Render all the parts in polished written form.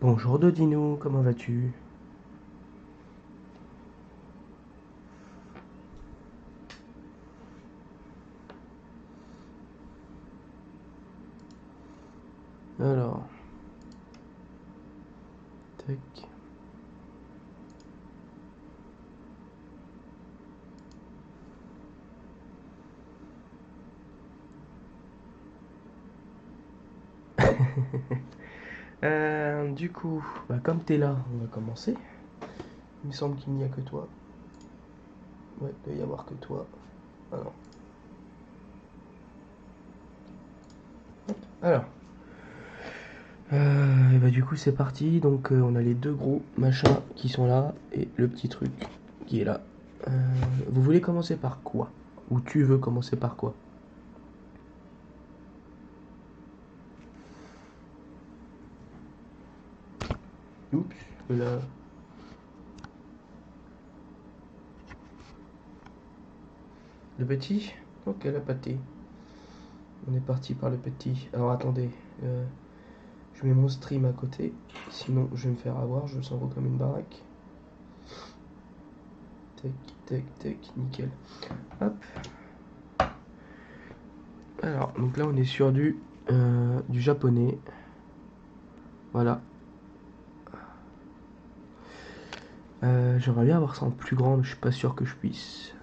Bonjour Dodino, comment vas-tu? Alors, tac. Du coup, comme t'es là, on va commencer. Il me semble qu'il n'y a que toi. Ouais, il doit y avoir que toi. Ah non. Hop. Alors, et du coup c'est parti. Donc on a les deux gros machins qui sont là et le petit truc qui est là. Euh, Vous voulez commencer par quoi? Ou tu veux commencer par quoi? Oups, là. Le petit? Ok, la pâté. On est parti par le petit. Alors attendez, je mets mon stream à côté, sinon je vais me faire avoir, je sens comme une baraque. Tac, tac, tac, nickel. Hop. Alors, donc là on est sur du japonais. Voilà. J'aimerais bien avoir ça en plus grand, mais je suis pas sûr que je puisse.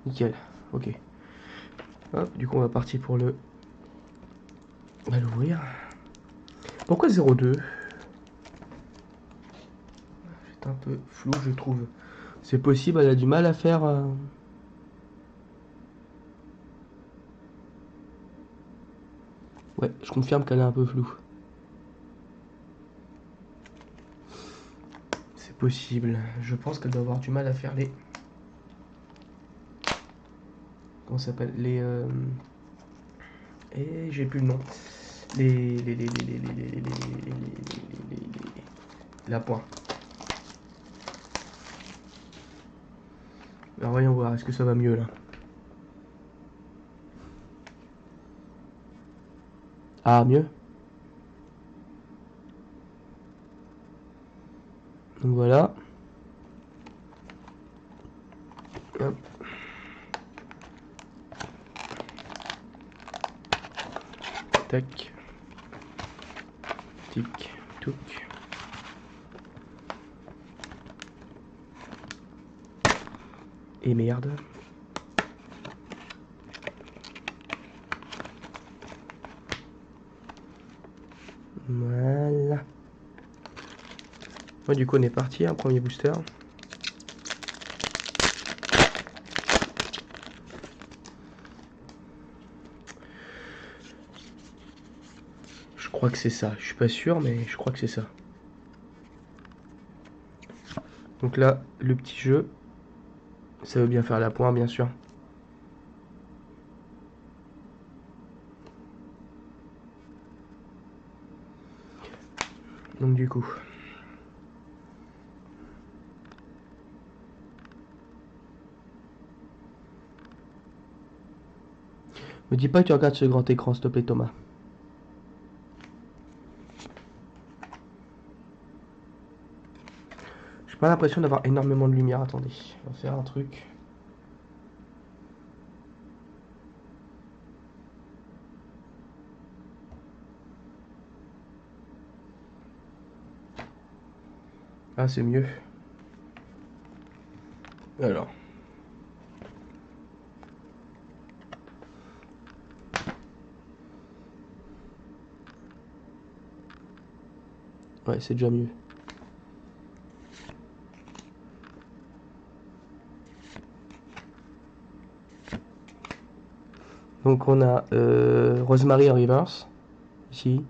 Nickel, ok. Hop, du coup on va partir pour l'ouvrir. Pourquoi 02? C'est un peu flou, je trouve. C'est possible, elle a du mal à faire. Ouais, je confirme qu'elle est un peu floue. C'est possible. Je pense qu'elle doit avoir du mal à faire les. Comment ça s'appelle? Et j'ai plus le nom. La pointe. Alors voyons voir, est-ce que ça va mieux là? Ah, mieux? Donc voilà. Hop. Tac. Tic. Touc. Et merde. Voilà. Bon, du coup, on est parti, un premier booster. Je crois que c'est ça. Je suis pas sûr, mais je crois que c'est ça. Donc là, le petit jeu, ça veut bien faire la pointe, bien sûr. Donc du coup. Me dis pas que tu regardes ce grand écran, s'il te plaît, Thomas. J'ai pas l'impression d'avoir énormément de lumière. Attendez, on va faire un truc. Ah, c'est mieux. Alors. Ouais, c'est déjà mieux. Donc on a Rosemary en reverse, ici,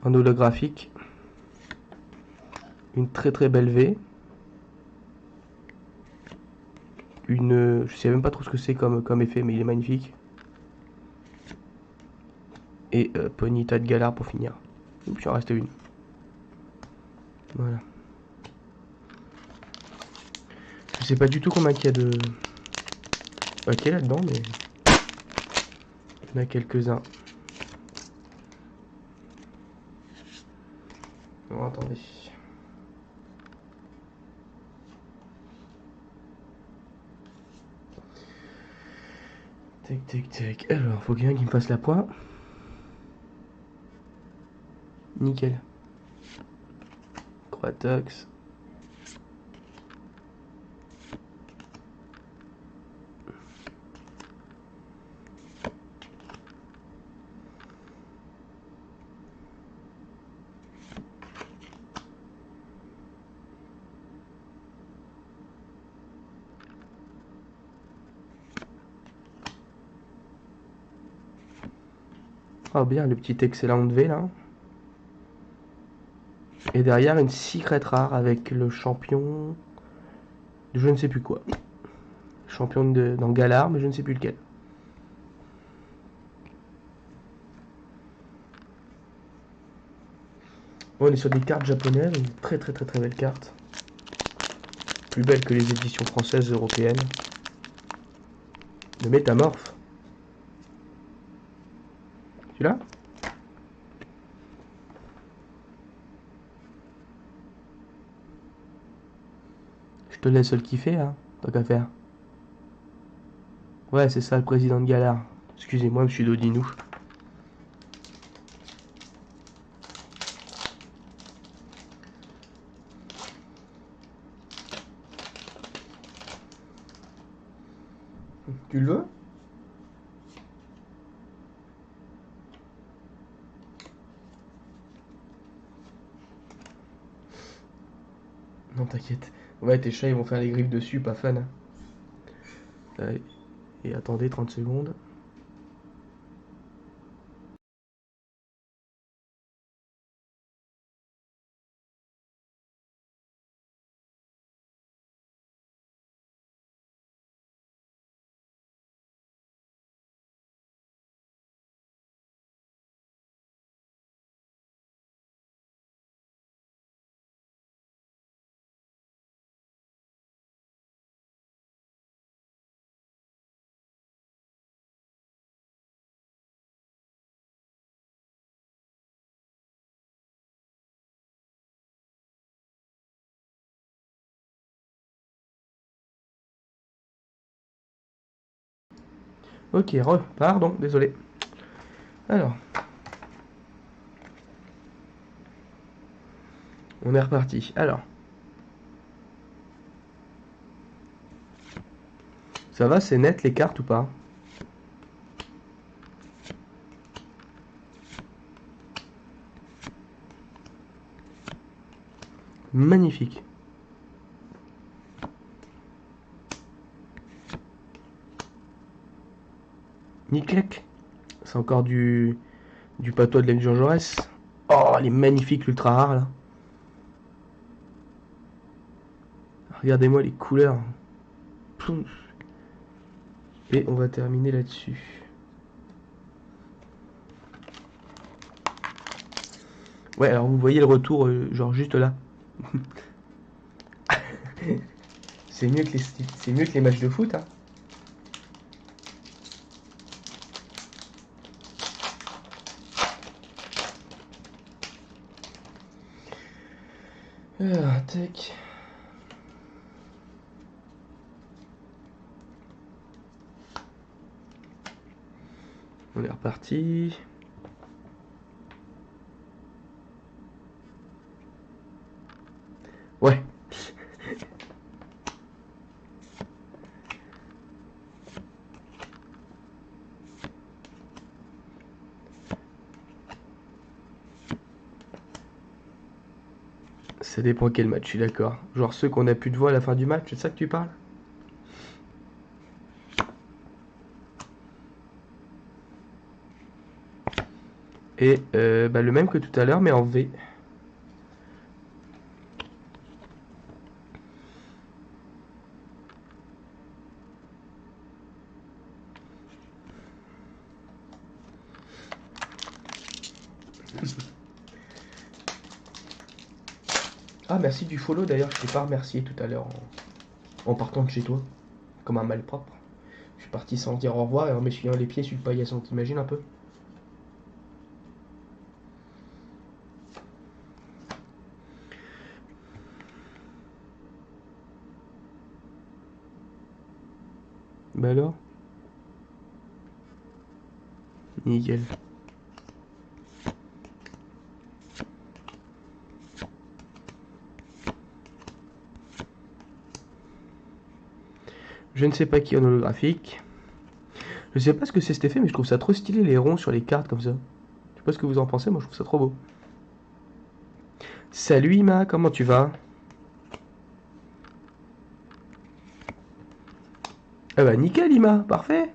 en holographique, une très très belle V, je sais même pas trop ce que c'est comme effet, mais il est magnifique, et Ponyta de Galar pour finir. Oups, il en reste une. Voilà. Je sais pas du tout combien il y a de paquets là-dedans, mais il y en a quelques-uns. Non, attendez. Tac, tac, tac. Alors, faut quelqu'un qui me fasse la pointe. Nickel. Croatox. Oh bien, le petit excellent V là. Et derrière une secret rare avec le champion de je ne sais plus quoi. Champion dans Galar, mais je ne sais plus lequel. Bon, on est sur des cartes japonaises, une très très très très belle carte. Plus belle que les éditions françaises européennes. Le métamorphe. Celui-là? Je te laisse le kiffer, hein, tant qu'à faire. Ouais, c'est ça, le président de Galar. Excusez-moi, monsieur Dodinou. Tu le veux? Non, t'inquiète. Ouais, tes chats, ils vont faire les griffes dessus, pas fun. Hein. Ouais. Et attendez 30 secondes. Ok, pardon, désolé. Alors, on est reparti. Alors, ça va, c'est net les cartes ou pas? Magnifique. Niclec. C'est encore du patois de l'Elgier Jaurès. Oh, elle est magnifique, l'ultra rare là. Regardez-moi les couleurs. Pouf. Et on va terminer là-dessus. Ouais, alors vous voyez le retour, genre juste là. C'est mieux que les matchs de foot, hein. Ah, tac. On est reparti. Ouais. Ça dépend quel match, je suis d'accord. Genre ceux qu'on a plus de voix à la fin du match, c'est ça que tu parles? Et bah, le même que tout à l'heure, mais en V. Ah, merci du follow d'ailleurs, je t'ai pas remercié tout à l'heure en partant de chez toi, comme un malpropre. Je suis parti sans dire au revoir et en m'essuyant les pieds sur le paillasson, t'imagines un peu? Bah alors? Nickel. Je ne sais pas qui en holographique. Je sais pas ce que c'est cet effet, mais je trouve ça trop stylé les ronds sur les cartes comme ça. Je sais pas ce que vous en pensez, moi je trouve ça trop beau. Salut Ima, comment tu vas? Ah bah nickel Ima, parfait.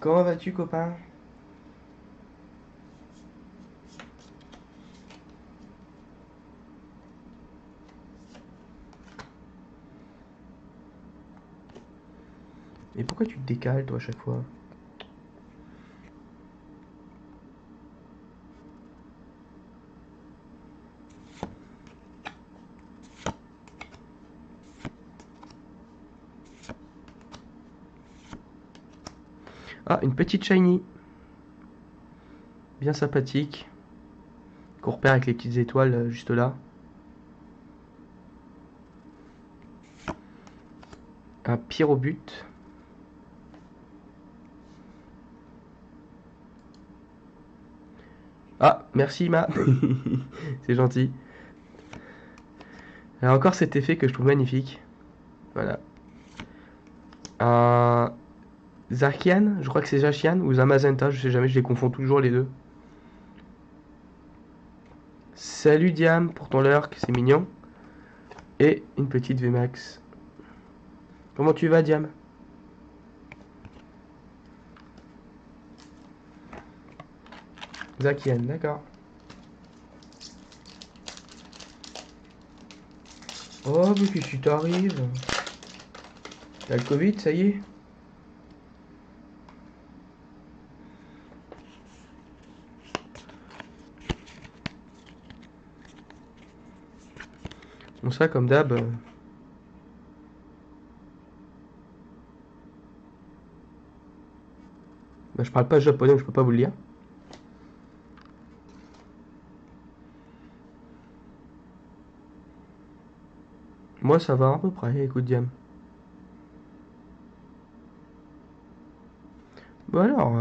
Comment vas-tu copain? Et pourquoi tu te décales toi à chaque fois? Ah, une petite shiny. Bien sympathique. Qu'on repère avec les petites étoiles juste là. Un pyrobut. Ah, merci Ima. C'est gentil. Alors encore cet effet que je trouve magnifique. Voilà. Un Zarkian, je crois que c'est Zacian ou Zamazenta, je sais jamais, je les confonds toujours les deux. Salut Diam pour ton lurk, c'est mignon. Et une petite VMAX. Comment tu vas Diam? Zakian, d'accord. Oh, mais qu'est-ce qui t'arrive? T'as le Covid, ça y est? Bon, ça, comme d'hab. Bah, je parle pas japonais, donc je peux pas vous le lire. Moi, ça va à peu près, écoute, Diam. Bon, alors.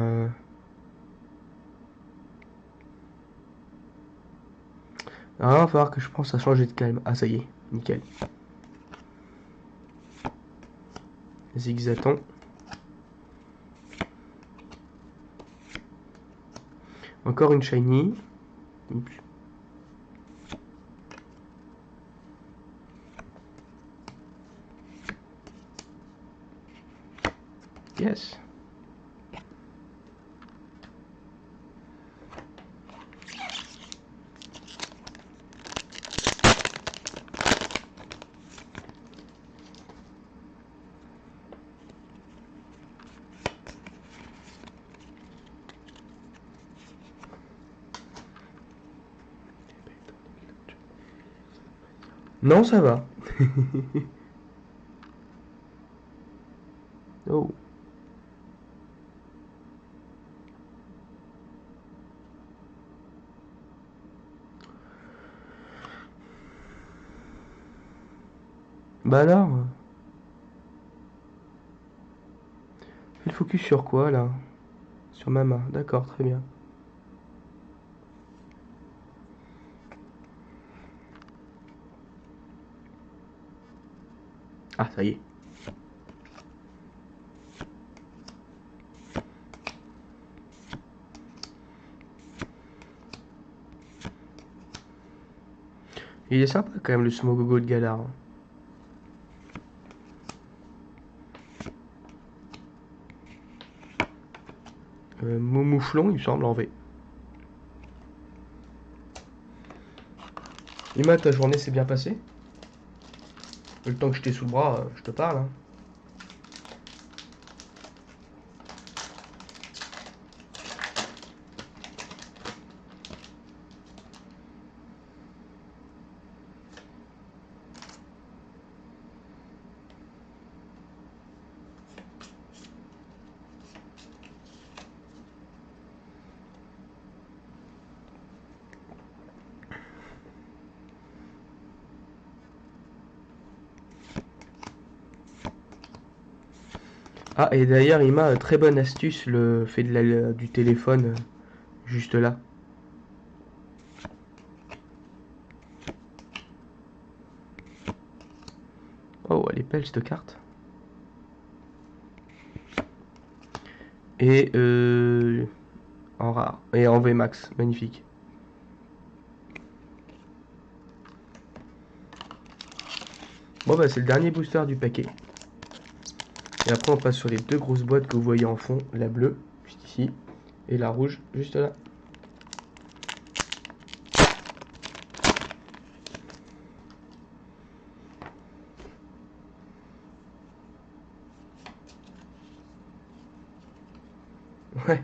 Alors, il va falloir que je pense à changer de calme. Ah, ça y est, nickel. Zigzaton. Encore une shiny. Oups. Yes. Non, ça va. Oh. Bah alors. Fais le focus sur quoi là? Sur ma main. D'accord, très bien. Ah, ça y est. Il est sympa quand même le Smogogo de Galar. Mouflon, il me semble en V. Ima, ta journée s'est bien passée? Le temps que je t'ai sous le bras, je te parle. Hein. Ah, et d'ailleurs, il m'a très bonne astuce, le fait du téléphone, juste là. Oh, elle est belle cette carte. Et en rare. Et en VMAX, magnifique. Bon bah c'est le dernier booster du paquet. Et après on passe sur les deux grosses boîtes que vous voyez en fond. La bleue, juste ici. Et la rouge, juste là. Ouais.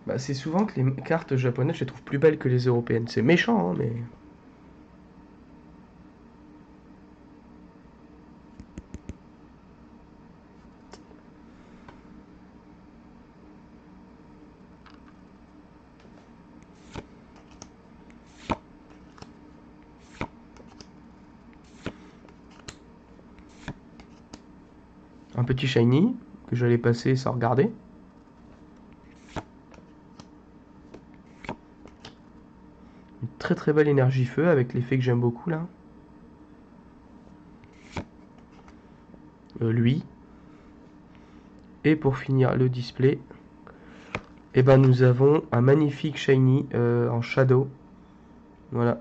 Bah c'est souvent que les cartes japonaises je les trouve plus belles que les européennes. C'est méchant hein, mais... Un petit shiny que j'allais passer sans regarder. Une très très belle énergie feu avec l'effet que j'aime beaucoup là. Lui. Et pour finir le display, et ben nous avons un magnifique shiny en shadow. Voilà.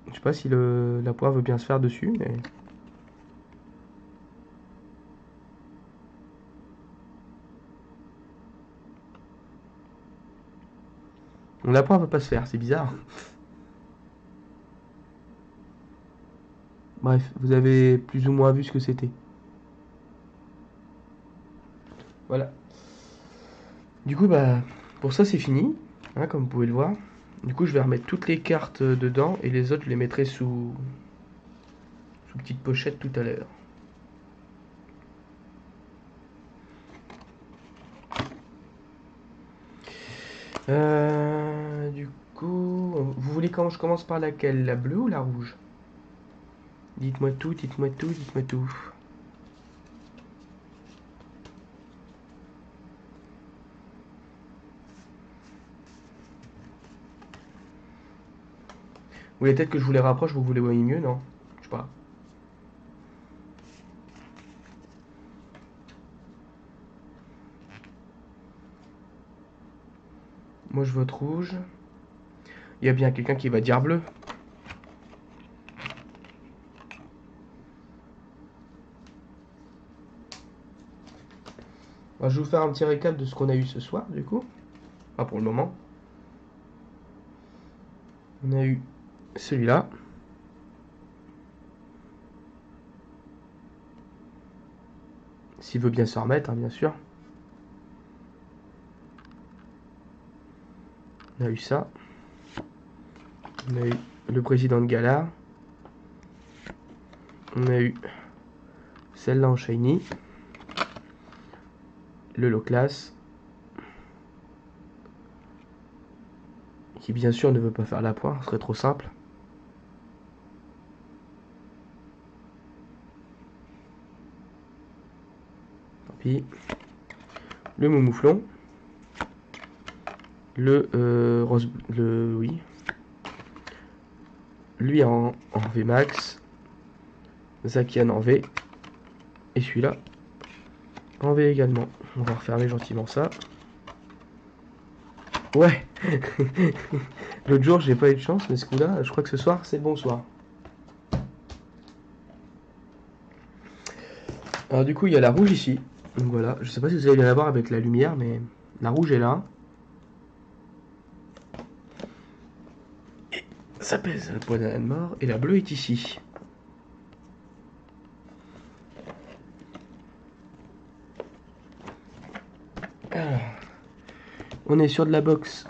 Je sais pas si la poire veut bien se faire dessus, mais... La poire veut pas se faire, c'est bizarre. Bref, vous avez plus ou moins vu ce que c'était. Voilà. Du coup, bah, pour ça, c'est fini, hein, comme vous pouvez le voir. Du coup, je vais remettre toutes les cartes dedans et les autres, je les mettrai sous petite pochette tout à l'heure. Du coup, vous voulez quand je commence par laquelle? La bleue ou la rouge? Dites-moi tout, dites-moi tout, dites-moi tout. Vous voulez peut-être que je vous les rapproche, vous les voyez mieux, non? Je sais pas. Moi, je vote rouge. Il y a bien quelqu'un qui va dire bleu. Alors, je vais vous faire un petit récap de ce qu'on a eu ce soir, du coup. Pas pour le moment. On a eu celui-là. S'il veut bien se remettre, hein, bien sûr. On a eu ça. On a eu le président de gala. On a eu celle-là en shiny. Le low class. Qui bien sûr ne veut pas faire la poire, ce serait trop simple. Tant pis. Le moumouflon. Le rose... Oui. Lui en VMAX. Zakian en V. Et celui-là en V également. On va refermer gentiment ça. Ouais. L'autre jour j'ai pas eu de chance, mais ce coup-là, je crois que ce soir c'est le bon soir. Alors du coup il y a la rouge ici. Donc voilà, je sais pas si vous allez bien la voir avec la lumière, mais la rouge est là. Ça pèse le poids d'un âne mort. Et la bleue est ici. Alors, on est sur de la boxe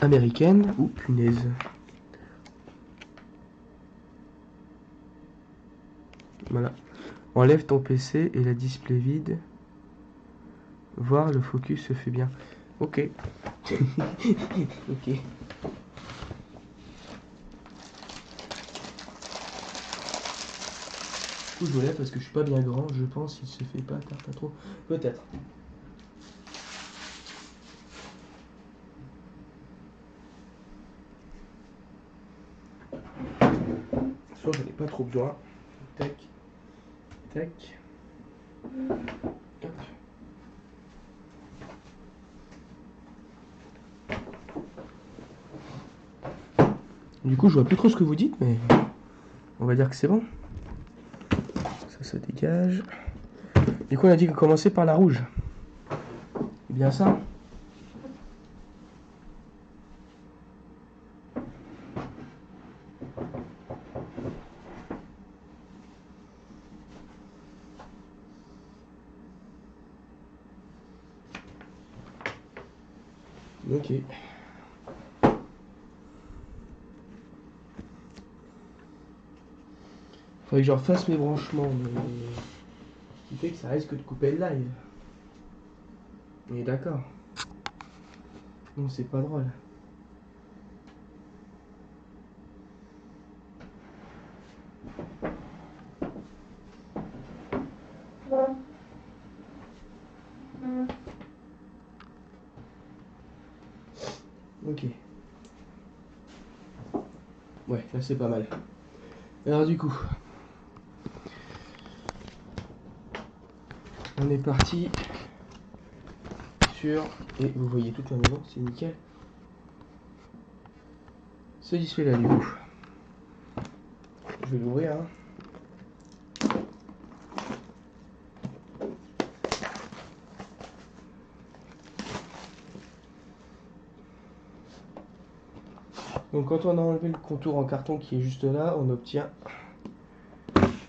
américaine. Ouh, punaise. Voilà. Enlève ton PC et la display vide. Voir le focus se fait bien. Ok. Ok. Du coup, je me lève parce que je suis pas bien grand. Je pense qu'il se fait pas trop. Peut-être. Soit j'en ai pas trop besoin. Tac. Tac. Hop. Du coup, je vois plus trop ce que vous dites, mais on va dire que c'est bon. Ça dégage. Du coup, on a dit qu'on commençait par la rouge. C'est bien ça? Ok. Faudrait que je refasse mes branchements, mais ce qui fait que ça risque de couper le live. Mais d'accord. Non, c'est pas drôle. Ok. Ouais, là c'est pas mal. Alors du coup, on est parti sur, et vous voyez toute la maison, c'est nickel. Ce display là du coup. Je vais l'ouvrir. Hein. Donc quand on a enlevé le contour en carton qui est juste là, on obtient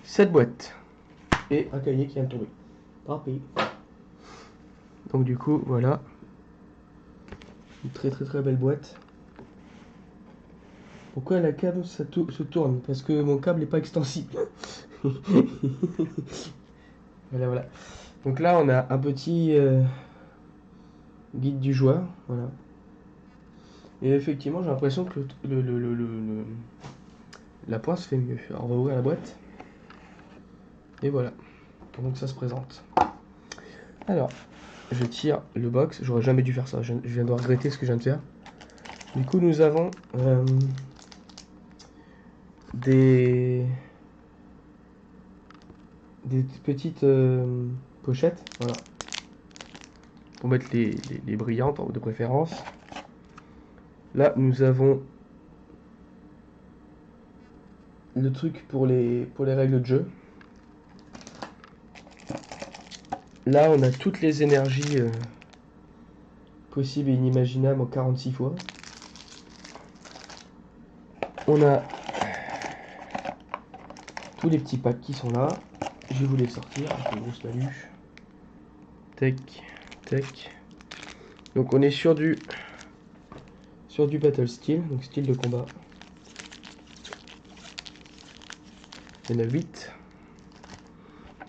cette boîte et un cahier qui vient de tomber. Tant pis. Donc du coup, voilà. Une très belle boîte. Pourquoi la câble ça se tourne? Parce que mon câble n'est pas extensible. Voilà. Donc là, on a un petit guide du joueur. Voilà. Et effectivement, j'ai l'impression que la pointe se fait mieux. Alors, on va ouvrir la boîte. Et voilà. Donc ça se présente. Alors, je tire le box. J'aurais jamais dû faire ça. Je viens de regretter ce que je viens de faire. Du coup, nous avons des petites pochettes. Voilà. Pour mettre les brillantes de préférence. Là, nous avons le truc pour les règles de jeu. Là, on a toutes les énergies possibles et inimaginables en 46 fois. On a tous les petits packs qui sont là. Je vais vous les sortir avec une grosse maluche. Tac, tac. Donc on est sur du battle style, donc style de combat. Il y en a 8.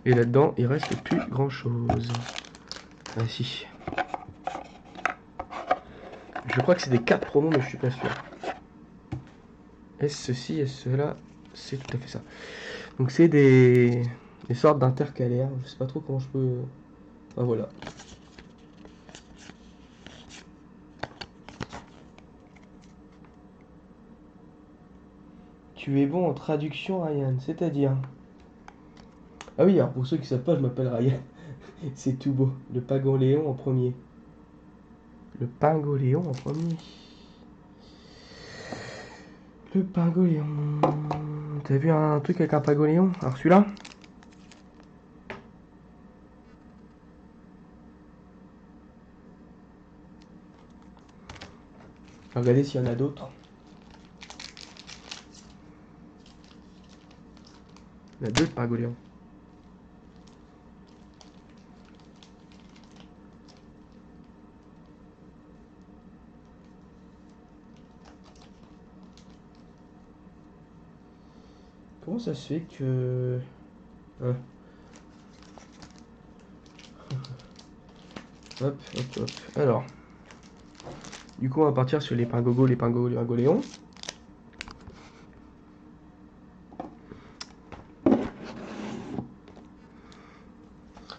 Et là-dedans, il reste plus grand chose. Ah si. Je crois que c'est des cartes promo, mais je suis pas sûr. Est-ce ceci, est-ce cela? C'est tout à fait ça. Donc c'est des sortes d'intercalaires. Je sais pas trop comment je peux... Ah voilà. Tu es bon en traduction, Ryan, c'est-à-dire... Ah oui, alors pour ceux qui savent pas, je m'appelle Ryan. C'est tout beau. Le Pagoléon en premier. Le Pingoléon en premier. Le Pingoléon. T'as vu un truc avec un Pagoléon? Alors celui-là? Regardez s'il y en a d'autres. Il y en a 2 de Pingoléon. Comment ça se fait que... Hein. Hop, hop, hop. Alors. Du coup, on va partir sur les Pingogo, les Pingoléons.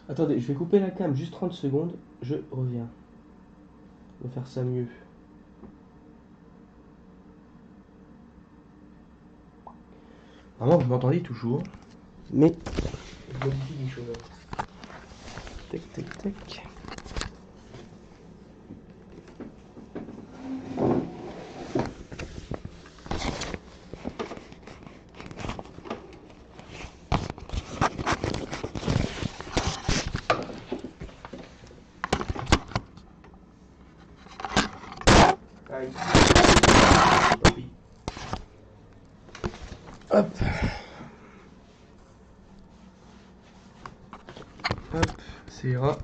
Attendez, je vais couper la cam juste 30 secondes. Je reviens. On va faire ça mieux. Normalement, vous m'entendez toujours. Mais... je modifie les choses. Tac, tac, tac. Aïe. Hop. Hop, ça ira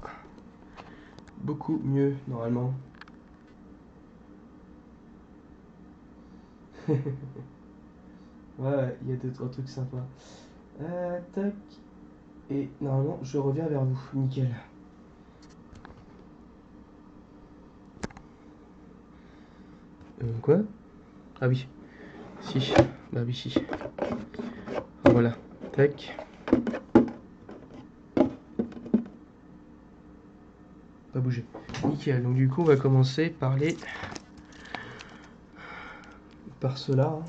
beaucoup mieux normalement. Ouais, il y a 2-3 trucs sympas. Tac. Et normalement, je reviens vers vous. Nickel. Quoi? Ah oui. Si. Bah oui, si. Voilà. Tac. Pas bouger. Nickel. Donc du coup, on va commencer par les... par cela. Hein.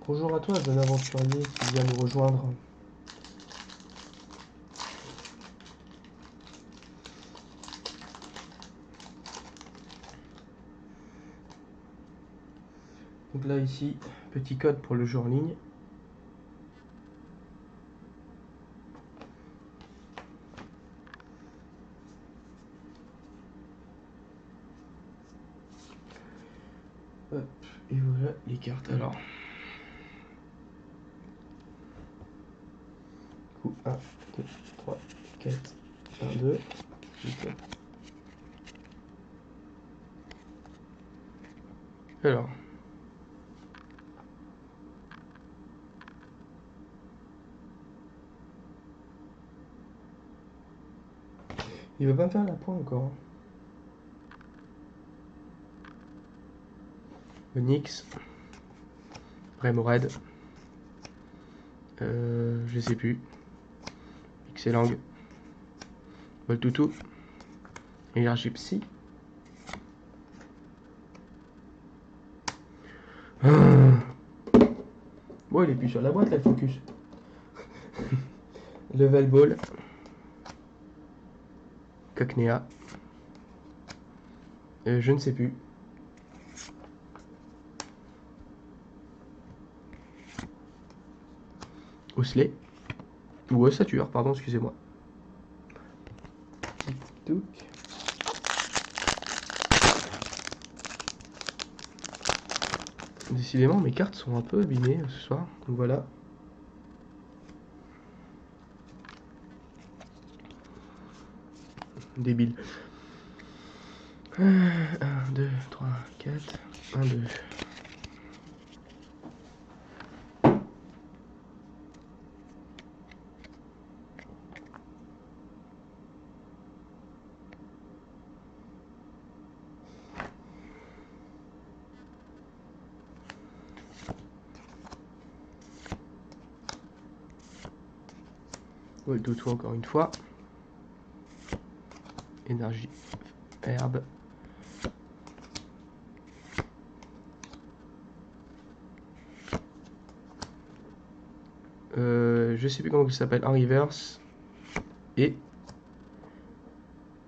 Bonjour à toi, jeune aventurier qui vient nous rejoindre. Donc là, ici, petit code pour le jeu en ligne. Hop, et voilà les cartes. Alors, du coup, 1, 2, 3, 4, 1, 2. Nickel. Alors, il va pas me faire la pointe encore. Hein. Onyx, Remoraid, je sais plus, Xelang, Voltoutou, Énergie Psy. Bon, il est plus sur la boîte là, le focus. Level Ball, Cacnea, je ne sais plus. Osley, ou Ossature, pardon, excusez-moi. Tic-touc. Décidément, mes cartes sont un peu abîmées ce soir, donc voilà. Débile. 1, 2, 3, 4, 1, 2. Voltoutou encore une fois. Énergie, herbe. Je sais plus comment il s'appelle, en reverse. Et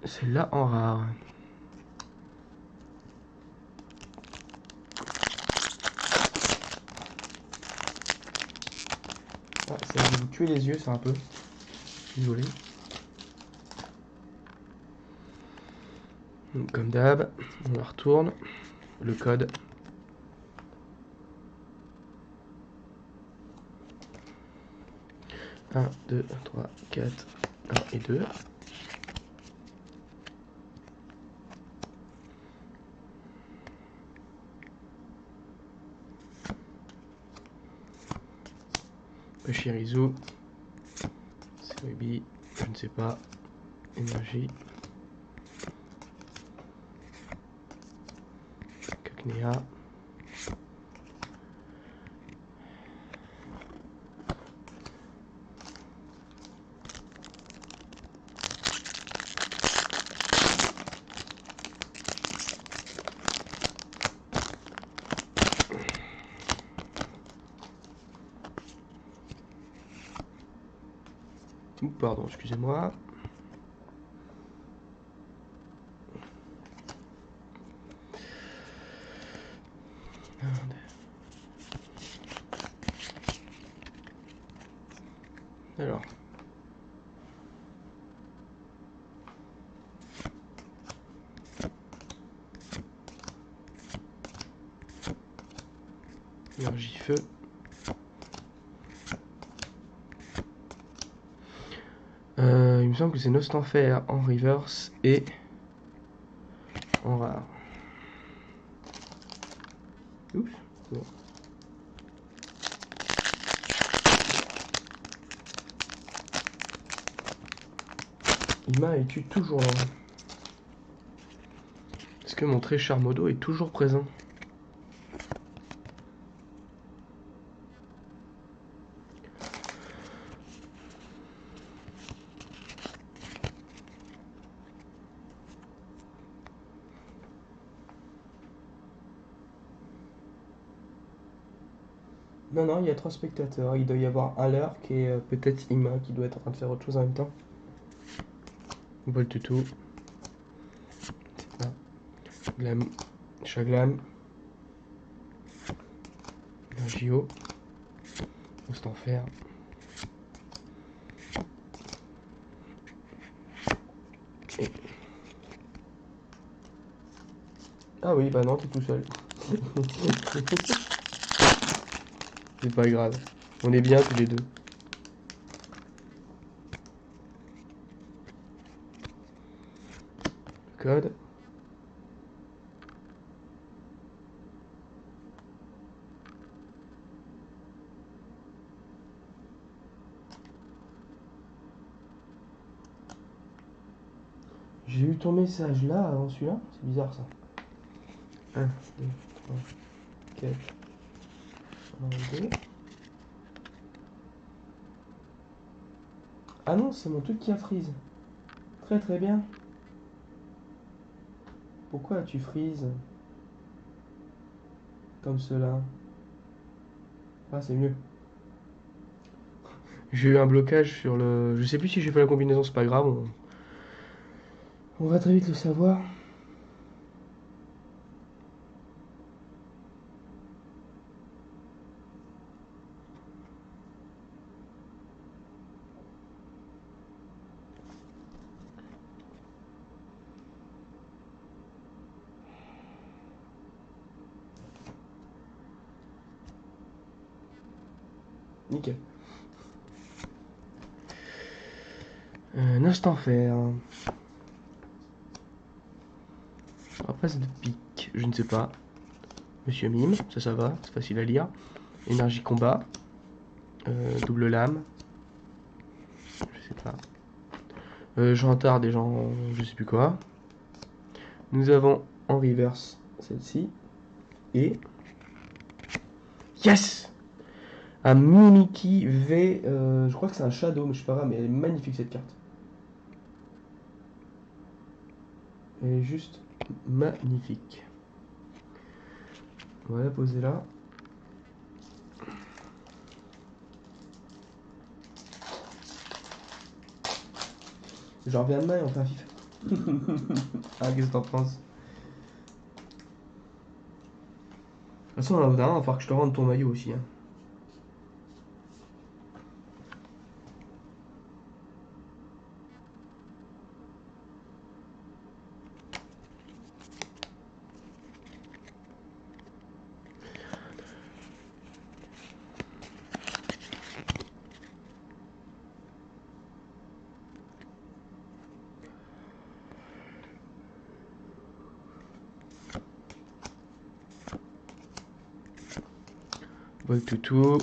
celle-là en rare. Ah, ça va vous tuer les yeux, c'est un peu. Désolé. Donc, comme d'hab, on la retourne. Le code. 1, 2, 3, 4, 1 et 2. Pachirisu, Sewebi, je ne sais pas, énergie, Cacnea, pardon, excusez-moi. Alors. Énergie feu. Il me semble que c'est Nostanfer en reverse et en rare. Oups, c'est bon. Ima es-tu toujours là? Est-ce que mon très cher Modo est toujours présent? Non, non, il y a 3 spectateurs. Il doit y avoir un leurre qui est peut-être Ima qui doit être en train de faire autre chose en même temps. Vol tutu. Glam. Chaglam. Gio. Ostenfer. Et... Ah oui, bah non, t'es tout seul. C'est pas grave. On est bien tous les deux. Code. J'ai eu ton message là avant celui-là. C'est bizarre ça. 1, 2, 3, 4, 1, 2. Ah non, c'est mon truc qui a freeze. Très très bien. Pourquoi tu freeze comme cela? Ah, c'est mieux. J'ai eu un blocage sur le... Je sais plus si j'ai fait la combinaison, c'est pas grave. On va très vite le savoir. Nickel. Un instant faire. Après, c'est de pique, je ne sais pas. Monsieur Mime, ça va, c'est facile à lire. Énergie combat. Double lame. Je sais pas. J'entends des gens, je sais plus quoi. Nous avons en reverse celle-ci. Et... Yes! Un Mimiki V, je crois que c'est un Shadow, mais je sais pas grave, mais elle est magnifique cette carte. Elle est juste magnifique. On va la poser là. J'en reviens demain et on fait un FIFA. Ah, qu'est-ce que t'en penses? De toute façon, on va falloir que je te rende ton maillot aussi. Hein. Boîte toutou.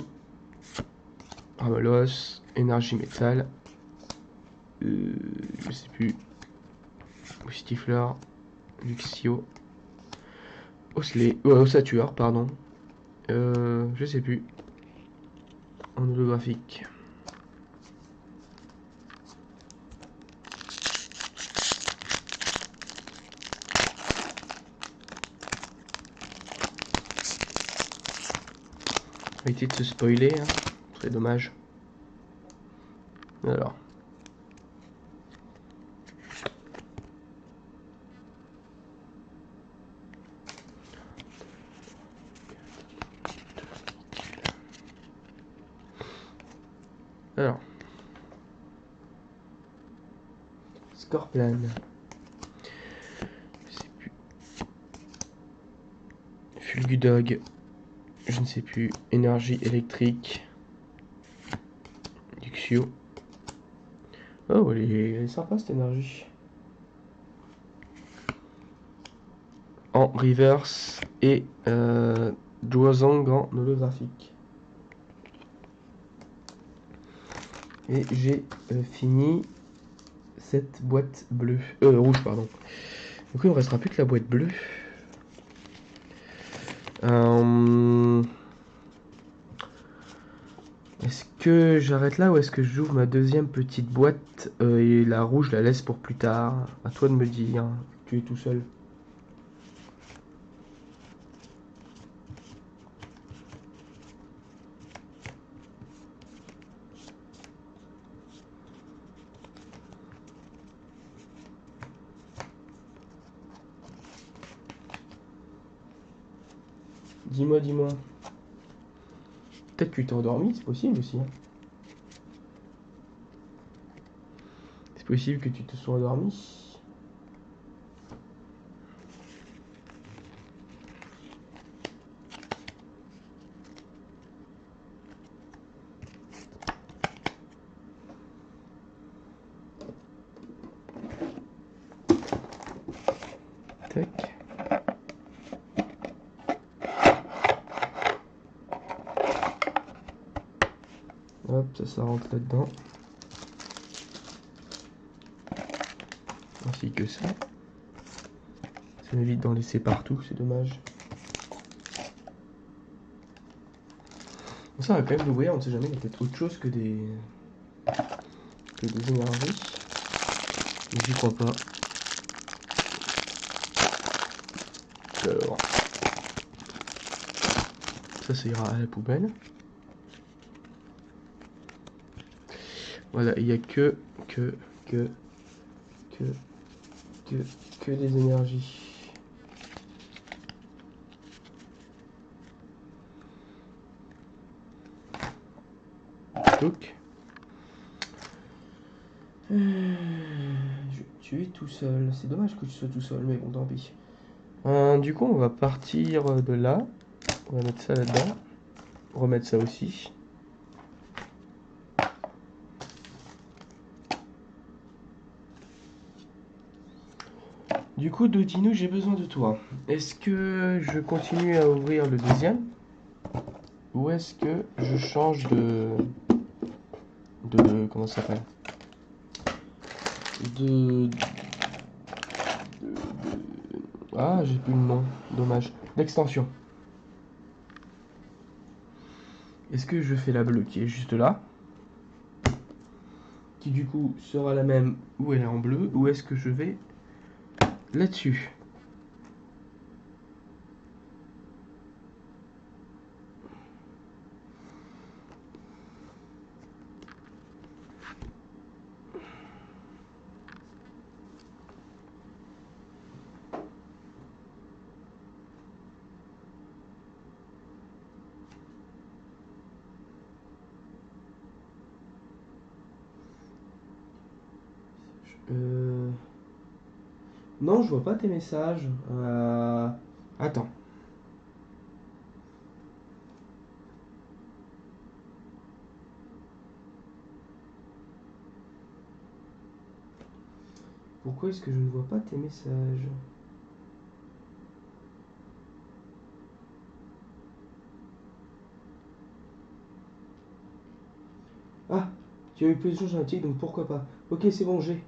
Ramelos. Énergie métal. Je sais plus. Stifleur. Luxio. Ossature, pardon. Je sais plus. En holographique. On va éviter de se spoiler, hein. C'est dommage. Alors. Alors. Scorpion. Je sais plus. Fulgudog. Je ne sais plus. Énergie électrique. Luxio. Oh, elle est sympa cette énergie. En reverse et Duozang en holographique. Et j'ai fini cette boîte bleue. Rouge, pardon. Donc il ne restera plus que la boîte bleue. Est-ce que j'arrête là ou est-ce que j'ouvre ma deuxième petite boîte et la rouge je la laisse pour plus tard? À toi de me dire, tu es tout seul. Dis-moi, dis-moi. Peut-être que tu t'es endormi, c'est possible aussi. Hein. C'est possible que tu te sois endormi. Tac. Hop, ça rentre là-dedans. Ainsi que ça. Ça m'évite d'en laisser partout, c'est dommage. Ça va quand même l'ouvrir, on ne sait jamais, il y a peut-être autre chose que des énergies. Mais j'y crois pas. Alors, ça ira à la poubelle. Voilà, il n'y a que des énergies. Donc, tu es tout seul. C'est dommage que tu sois tout seul, mais bon, tant pis. Du coup, on va partir de là. On va mettre ça là-dedans. Remettre ça aussi. Du coup, Dodino, j'ai besoin de toi. Est-ce que je continue à ouvrir le deuxième? Ou est-ce que je change comment ça s'appelle? de, Ah, j'ai plus le nom. Dommage. D'extension. Est-ce que je fais la bleue qui est juste là? Qui du coup sera la même où elle est en bleu? Ou est-ce que je vais là-dessus? Non, je vois pas tes messages. Attends. Pourquoi est-ce que je ne vois pas tes messages? Tu as eu plus de choses génétiques, donc pourquoi pas. Ok, c'est bon, j'ai.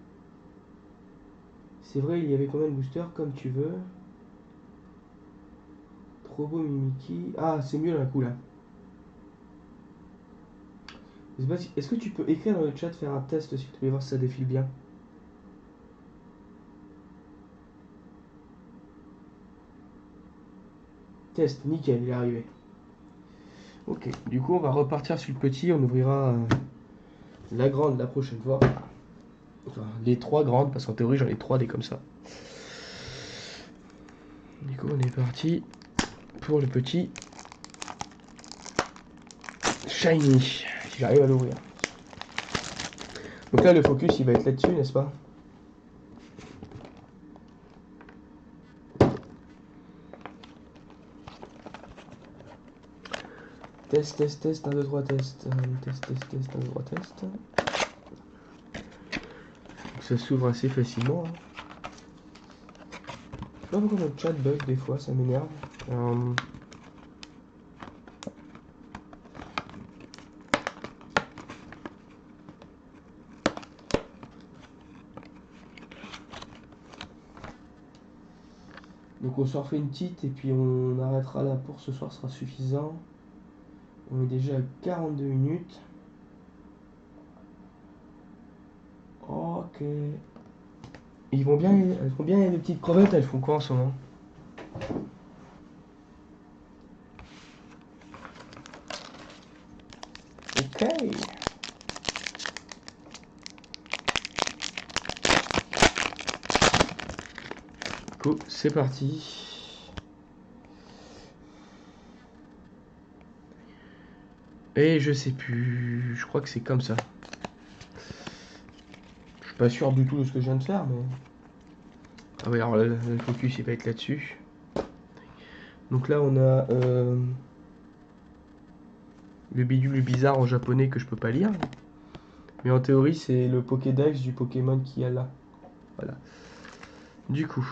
C'est vrai, il y avait combien de boosters, comme tu veux. Trop beau, Mimiki. Ah, c'est mieux d'un coup, là. Je sais pas est-ce que tu peux écrire dans le chat, faire un test, s'il te plaît, voir si ça défile bien. Test, nickel, il est arrivé. Ok, du coup, on va repartir sur le petit, on ouvrira la grande la prochaine fois. Enfin, les 3 grandes, parce qu'en théorie, j'en ai 3 des comme ça. Du coup, on est parti pour le petit shiny, si j'arrive à l'ouvrir. Donc là, le focus, il va être là-dessus, n'est-ce pas? Test, test, test, 1, 2, 3, test. Test, test, test, 1, 2, 3, test. Donc ça s'ouvre assez facilement. Hein. Je sais pas pourquoi mon chat bug des fois, ça m'énerve. Donc on s'en refait une petite et puis on arrêtera là pour ce soir, ce sera suffisant. On est déjà à 42 minutes. Ok. Ils vont bien, elles font bien les petites crevettes, elles font quoi en ce moment? Ok. Cool, c'est parti. Et je sais plus, je crois que c'est comme ça. Je suis pas sûr du tout de ce que je viens de faire, mais... Ah oui, alors le focus il va être là-dessus. Donc là on a le bidule bizarre en japonais que je peux pas lire. Mais en théorie c'est le Pokédex du Pokémon qu'il y a là. Voilà. Du coup,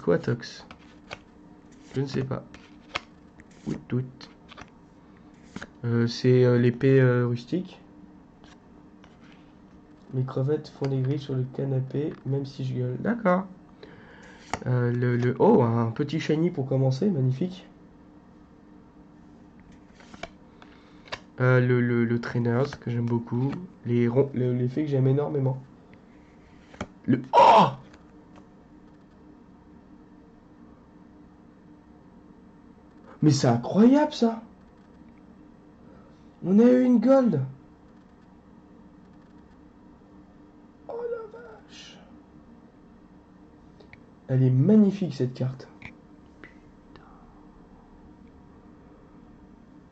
Quatox. Je ne sais pas. Out, out. C'est l'épée rustique. Mes crevettes font les grilles sur le canapé, même si je gueule. D'accord. Oh, un petit shiny pour commencer, magnifique. Le Trainers, que j'aime beaucoup. L'effet que j'aime énormément. Oh! Mais c'est incroyable ça! On a eu une gold! Oh la vache! Elle est magnifique cette carte.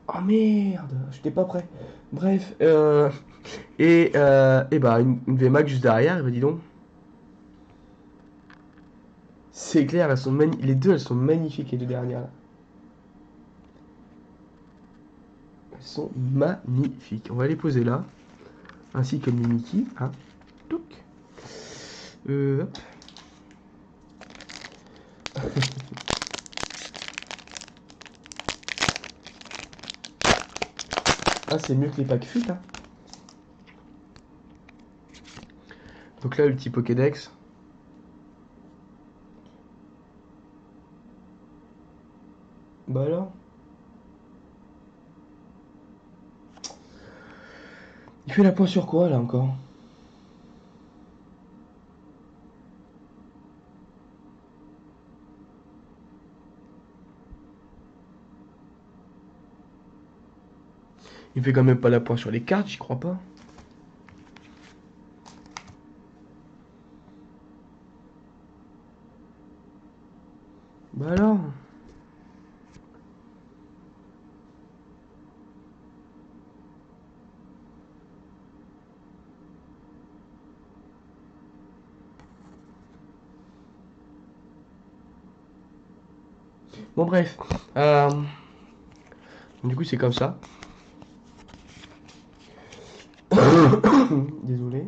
Oh merde! J'étais pas prêt. Bref, et bah une VMAX juste derrière, et bah dis donc. C'est clair, les deux elles sont magnifiques les deux dernières là. Elles sont magnifiques. On va les poser là. Ainsi que Mimiki. Hein. Touc. Hop. Ah, c'est mieux que les packs FUT. Hein. Donc là, le petit Pokédex. Bah alors. Il fait la pointe sur quoi là encore? Il fait quand même pas la pointe sur les cartes, j'y crois pas. Bah alors. Bon bref. Du coup c'est comme ça. Désolé.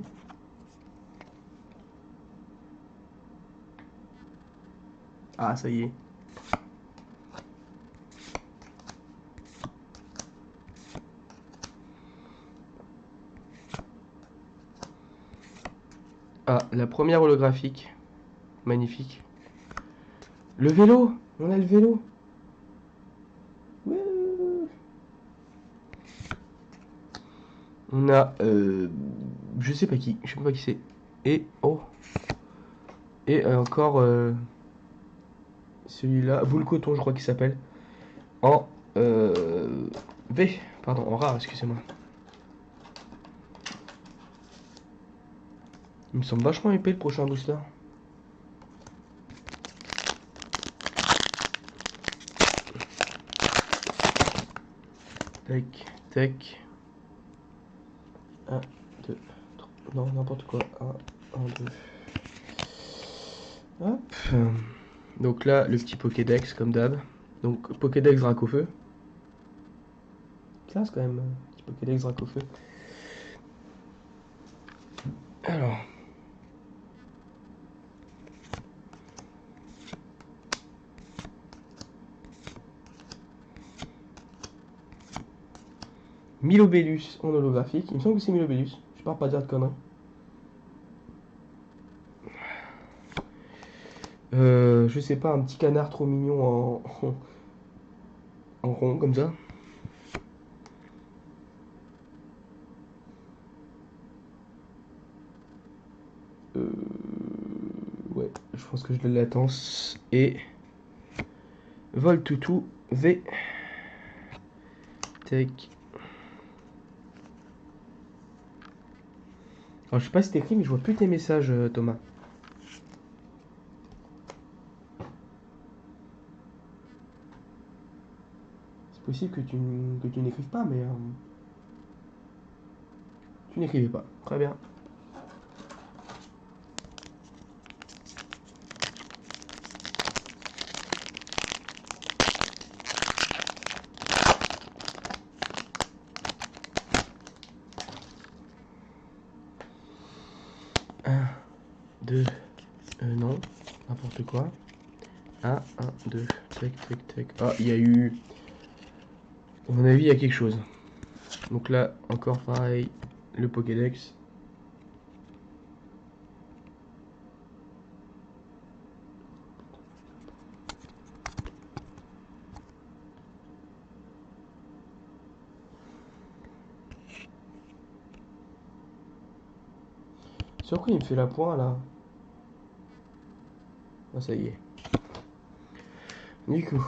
Ah ça y est. Ah, la première holographique. Magnifique. Le vélo. On a le vélo. Ouais. On a... je sais pas qui. Je sais pas qui c'est. Et... Oh. Et encore... celui-là. Boule coton, je crois qu'il s'appelle. En... V. Pardon, en rare, excusez-moi. Il me semble vachement épais le prochain booster. Tac, tac. 1, 2, 3. Non, n'importe quoi. 1, 2. Hop. Donc là, le petit Pokédex, comme d'hab. Donc, Pokédex Dracofeu. Classe quand même, petit Pokédex Dracofeu. Alors. Milobellus en holographique. Il me semble que c'est Milobellus. Je pars pas dire de conneries. Je sais pas, un petit canard trop mignon en rond comme ça. Ouais, je pense que je le latence. Et Voltoutou V. Tac. Alors je sais pas si c'est écrit, mais je vois plus tes messages, Thomas. C'est possible que tu n'écrives pas, mais tu n'écrivais pas. Très bien. Un, deux, non, n'importe quoi. 1, 2, tac, tac, tac. Ah, il y a eu... À mon avis, il y a quelque chose. Donc là, encore pareil, le Pokédex. Sur quoi il me fait la pointe là? Ah, ça y est. Du coup,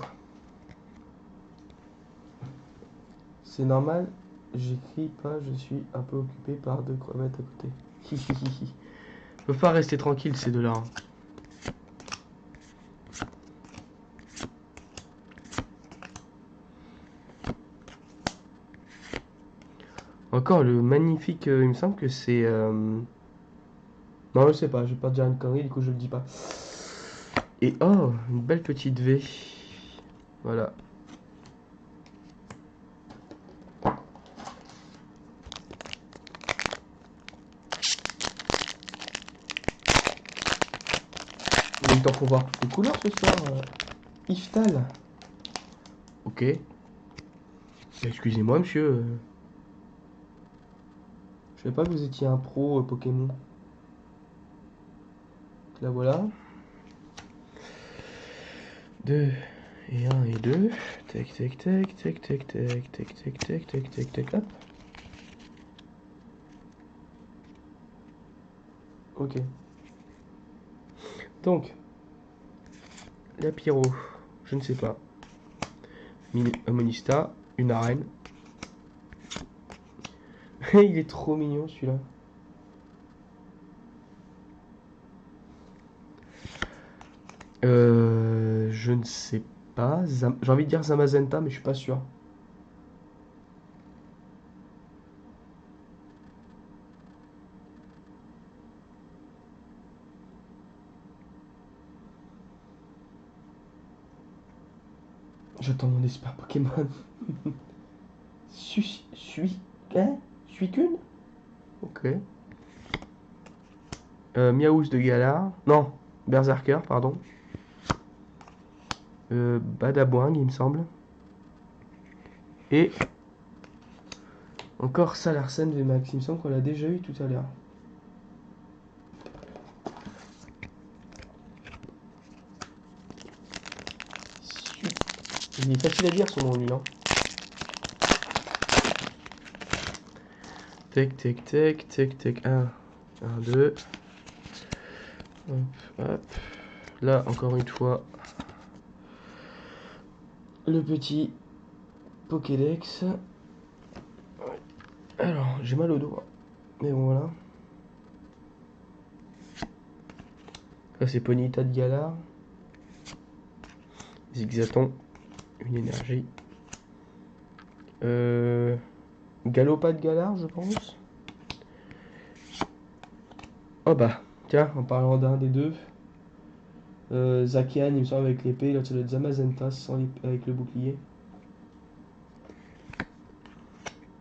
c'est normal, j'écris pas, je suis un peu occupé par deux crevettes à côté. Hihihihi. Faut pas rester tranquille ces deux-là. Hein. Encore le magnifique, il me semble que c'est... Non, je sais pas, je vais pas te dire une connerie, du coup je le dis pas. Et oh, une belle petite V. Voilà. En même temps, faut voir les couleurs ce soir. Iftal. Ok. Excusez-moi, monsieur. Je savais pas que vous étiez un pro Pokémon. Là voilà. 2 et 1 et 2. Tac, tac, tac, tac, tac, tac, tac, tac, tac, tac, tac, tac, hop. Ok. Donc, la pyro, je ne sais pas. Monista, une arène. Il est trop mignon celui-là. Je ne sais pas. J'ai envie de dire Zamazenta, mais je suis pas sûr. J'attends mon espoir Pokémon. Hein? Suicune? Ok. Miaous de Galar. Non, Berserker, pardon. Badaboing, il me semble. Et encore Salarsen VMAX. Il me semble qu'on l'a déjà eu tout à l'heure. Il est facile à dire son nom, lui, hein. Tac, tac, tac, tac, tac. 1, 2. Hop, hop. Là, encore une fois, le petit Pokédex. Alors, j'ai mal au dos. Mais bon, voilà. Là, c'est Ponyta de Galar. Zigzaton. Une énergie. Galopa de Galar, je pense. Oh bah, tiens, en parlant d'un des deux. Zacian, il me semble, avec l'épée. L'autre, ça doit être Zamazentas avec le bouclier.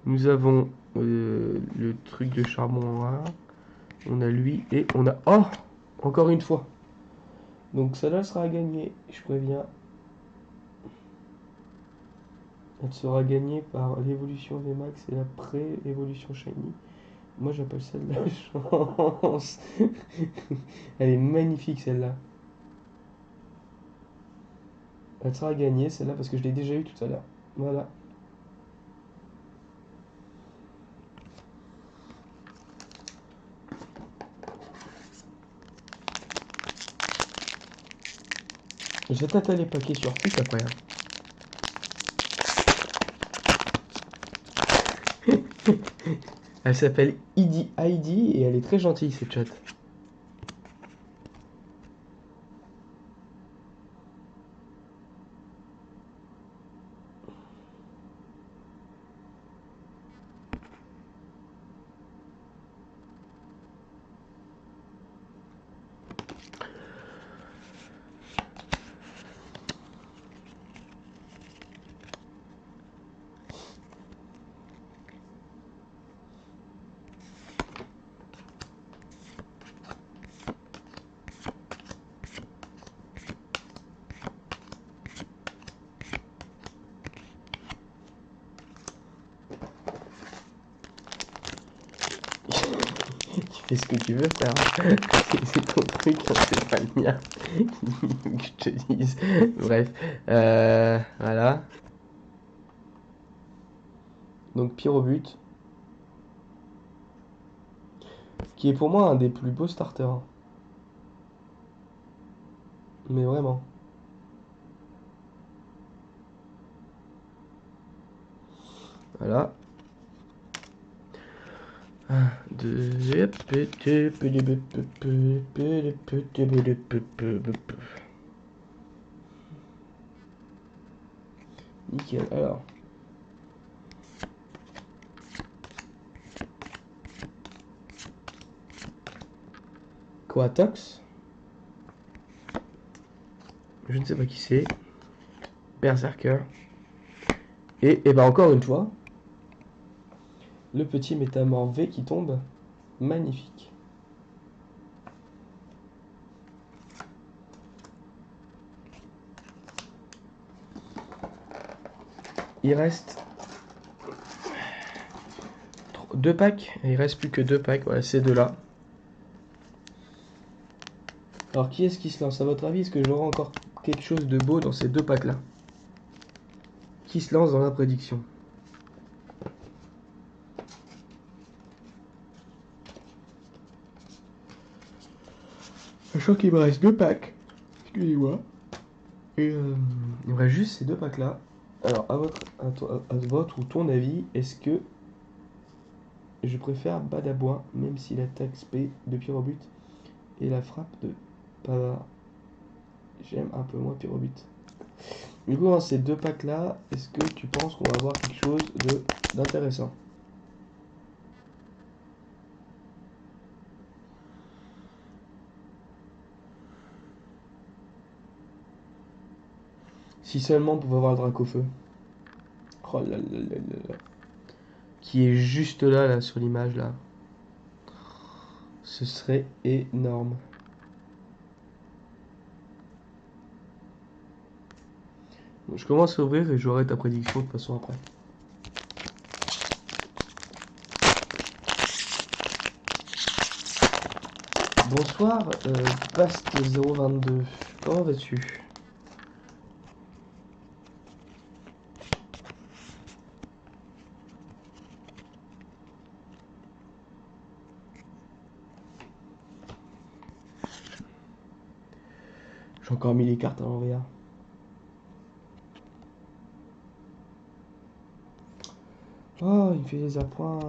Nous avons le truc de charbon rare. On a lui et on a... Oh! Encore une fois. Donc celle-là sera à gagner, je préviens. Elle sera gagnée par l'évolution VMAX et la pré-évolution Shiny. Moi j'appelle ça de la chance. Elle est magnifique celle-là. Elle sera à gagner celle-là parce que je l'ai déjà eu tout à l'heure. Voilà. Je vais taper les paquets sur Flick après. Hein. Elle s'appelle Heidi et elle est très gentille cette chatte. Tu fais ce que tu veux faire. C'est ton truc, hein, c'est pas le mien. Que je te dise. Bref. Voilà. Donc Pyrobut. Qui est pour moi un des plus beaux starters. Hein. Mais vraiment. Voilà. 1, 2, nickel. Alors. Coatox. Je ne sais pas qui c'est. Berserker. Et ben encore une fois. Le petit métamorphe V qui tombe. Magnifique. Il reste 2 packs. Il reste plus que 2 packs. Voilà, ces deux-là. Alors, qui est-ce qui se lance? À votre avis, est-ce que j'aurai encore quelque chose de beau dans ces 2 packs-là? Qui se lance dans la prédiction? Sachant qu'il me reste 2 packs. Excusez-moi. Et il me reste juste ces 2 packs-là. Alors, à votre ou ton avis, est-ce que je préfère Badabois, même si l'attaque SP de Pyrobut et la frappe de Pavard, j'aime un peu moins Pyrobut. Du coup, dans ces 2 packs-là, est-ce que tu penses qu'on va avoir quelque chose d'intéressant? Si seulement on pouvait avoir le Dracofeu. Oh là là là là là. Qui est juste là sur l'image là. Ce serait énorme. Je commence à ouvrir et j'aurai ta prédiction de toute façon après. Bonsoir, Bast022. Comment vas-tu? J'ai encore mis les cartes à l'envers. Oh, il me fait des appoints.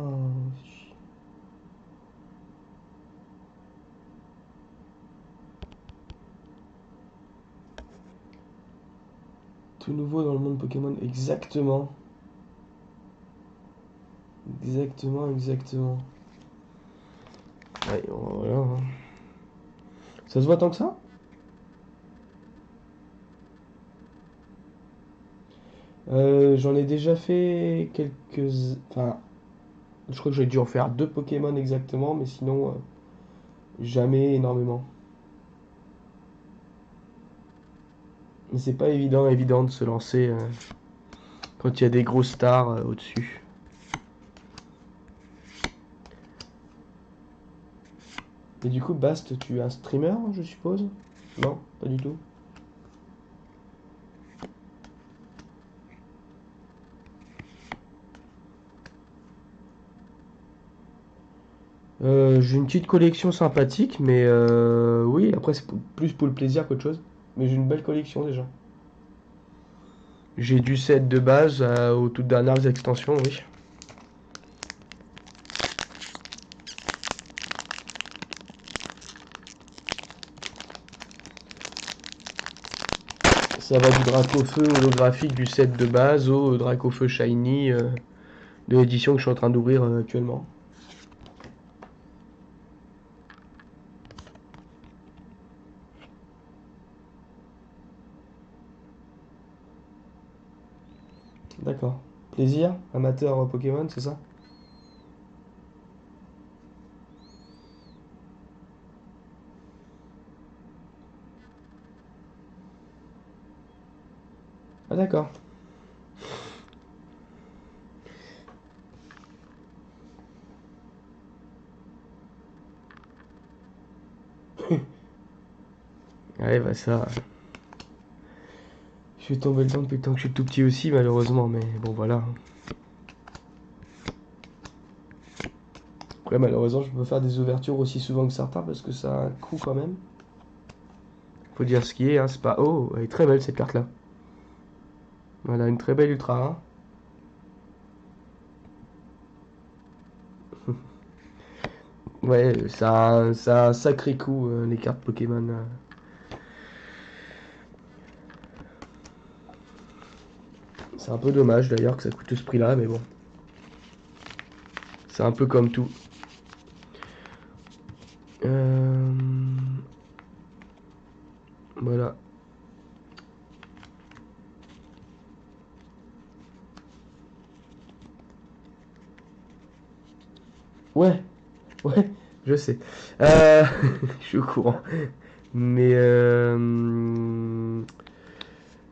Tout nouveau dans le monde Pokémon, exactement. Exactement, exactement. Ouais, voilà, hein. Ça se voit tant que ça? J'en ai déjà fait quelques... Enfin, je crois que j'ai dû en faire 2 Pokémon exactement, mais sinon, jamais énormément. Mais c'est pas évident de se lancer quand il y a des grosses stars au-dessus. Et du coup, Bast, tu es un streamer, je suppose? Non, pas du tout. J'ai une petite collection sympathique, mais oui, après c'est plus pour le plaisir qu'autre chose. Mais j'ai une belle collection déjà. J'ai du set de base aux toutes dernières extensions, oui. Ça va du Dracofeu holographique du set de base au Dracofeu Shiny de l'édition que je suis en train d'ouvrir actuellement. D'accord. Plaisir, amateur Pokémon, c'est ça? Ah d'accord. Ouais, bah ça. Je suis tombé dedans depuis le temps que je suis tout petit aussi, malheureusement, mais bon voilà. Après, malheureusement, je peux pas faire des ouvertures aussi souvent que certains parce que ça a un coût quand même. Faut dire ce qui est, hein, c'est pas. Oh, elle est très belle cette carte-là. Voilà, une très belle ultra rare. Ouais, ça a un sacré coup, les cartes Pokémon. C'est un peu dommage d'ailleurs que ça coûte ce prix-là, mais bon. C'est un peu comme tout. Euh, Voilà. Ouais, ouais, je sais. Je suis au courant. Mais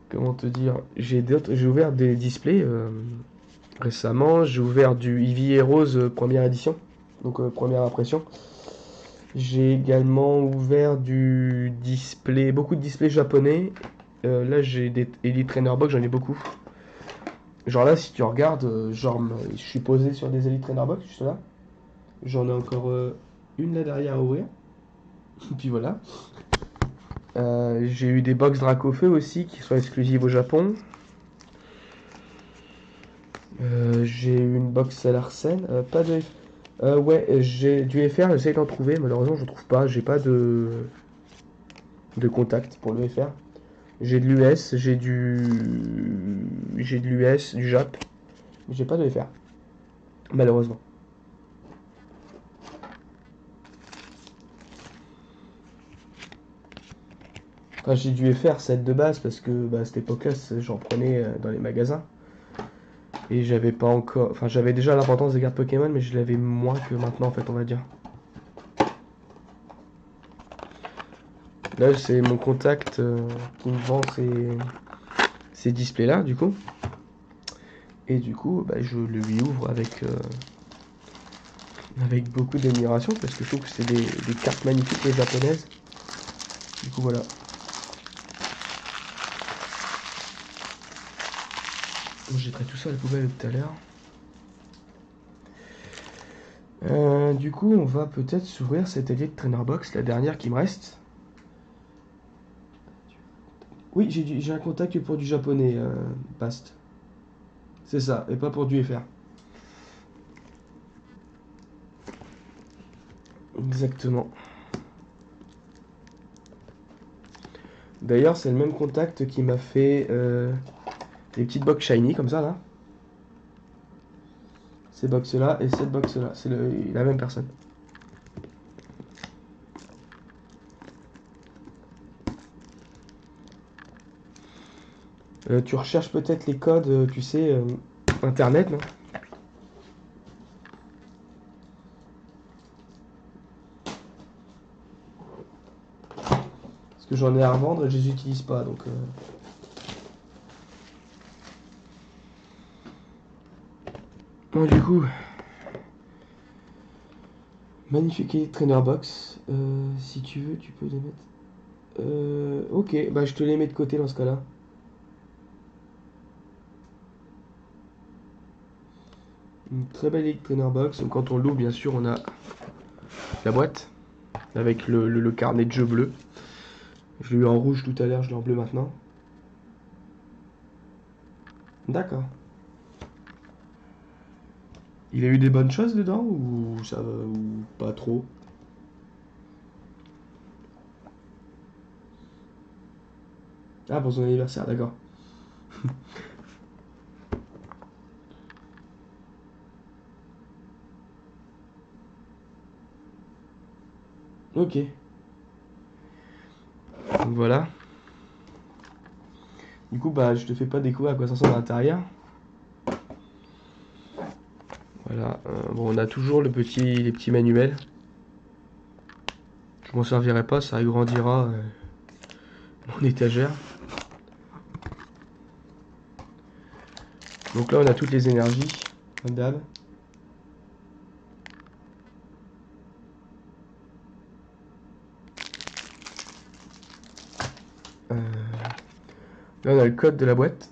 comment te dire? J'ai ouvert des displays récemment. J'ai ouvert du Eevee Rose première édition, donc première impression. J'ai également ouvert du display, beaucoup de displays japonais. Là, j'ai des Elite Trainer Box, j'en ai beaucoup. Genre là, si tu regardes, je suis posé sur des Elite Trainer Box, juste là. J'en ai encore une là derrière à ouvrir. Et puis voilà. J'ai eu des box Dracofeu aussi qui sont exclusives au Japon. J'ai eu une box Salarsen. Pas de. Ouais, j'ai du FR, j'essaie d'en trouver. Malheureusement, je ne trouve pas. J'ai pas de contact pour le FR. J'ai de l'US, j'ai de l'US, du Jap. Mais j'ai pas de FR. Malheureusement. Enfin, j'ai du FR 7 de base parce que bah, à cette époque-là, j'en prenais dans les magasins. Et j'avais pas encore. Enfin, j'avais déjà l'importance des cartes Pokémon, mais je l'avais moins que maintenant, en fait, on va dire. Là, c'est mon contact qui me vend ces displays-là, du coup. Et du coup, bah, je le lui ouvre avec beaucoup d'admiration, parce que je trouve que c'est des cartes magnifiques, les japonaises. Du coup, voilà. Je jetterai tout ça à la poubelle tout à l'heure. Du coup, on va peut-être s'ouvrir cette alliée de Trainer Box, la dernière qui me reste. Oui, j'ai un contact pour du japonais, Past. C'est ça, et pas pour du FR. Exactement. D'ailleurs, c'est le même contact qui m'a fait les petites box shiny comme ça là. Ces box là et cette box là, c'est la même personne. Tu recherches peut-être les codes, tu sais, internet, non? Parce que j'en ai à revendre et je les utilise pas, donc. Bon, du coup, magnifique trainer box. Si tu veux, tu peux les mettre. Ok, bah je te les mets de côté dans ce cas-là. Une très belle Elite Trainer Box. Donc quand on l'ouvre, bien sûr, on a la boîte avec le carnet de jeu bleu. Je l'ai eu en rouge tout à l'heure, je l'ai en bleu maintenant. D'accord. Il a eu des bonnes choses dedans ou ça ou pas trop? Ah, pour son anniversaire, d'accord. Ok. Donc voilà. Du coup, bah, je te fais pas découvrir à quoi ça ressemble à l'intérieur. Voilà. Bon, on a toujours les petits manuels. Je m'en servirai pas, ça agrandira mon étagère. Donc là, on a toutes les énergies, comme d'hab. Euh, Là, on a le code de la boîte.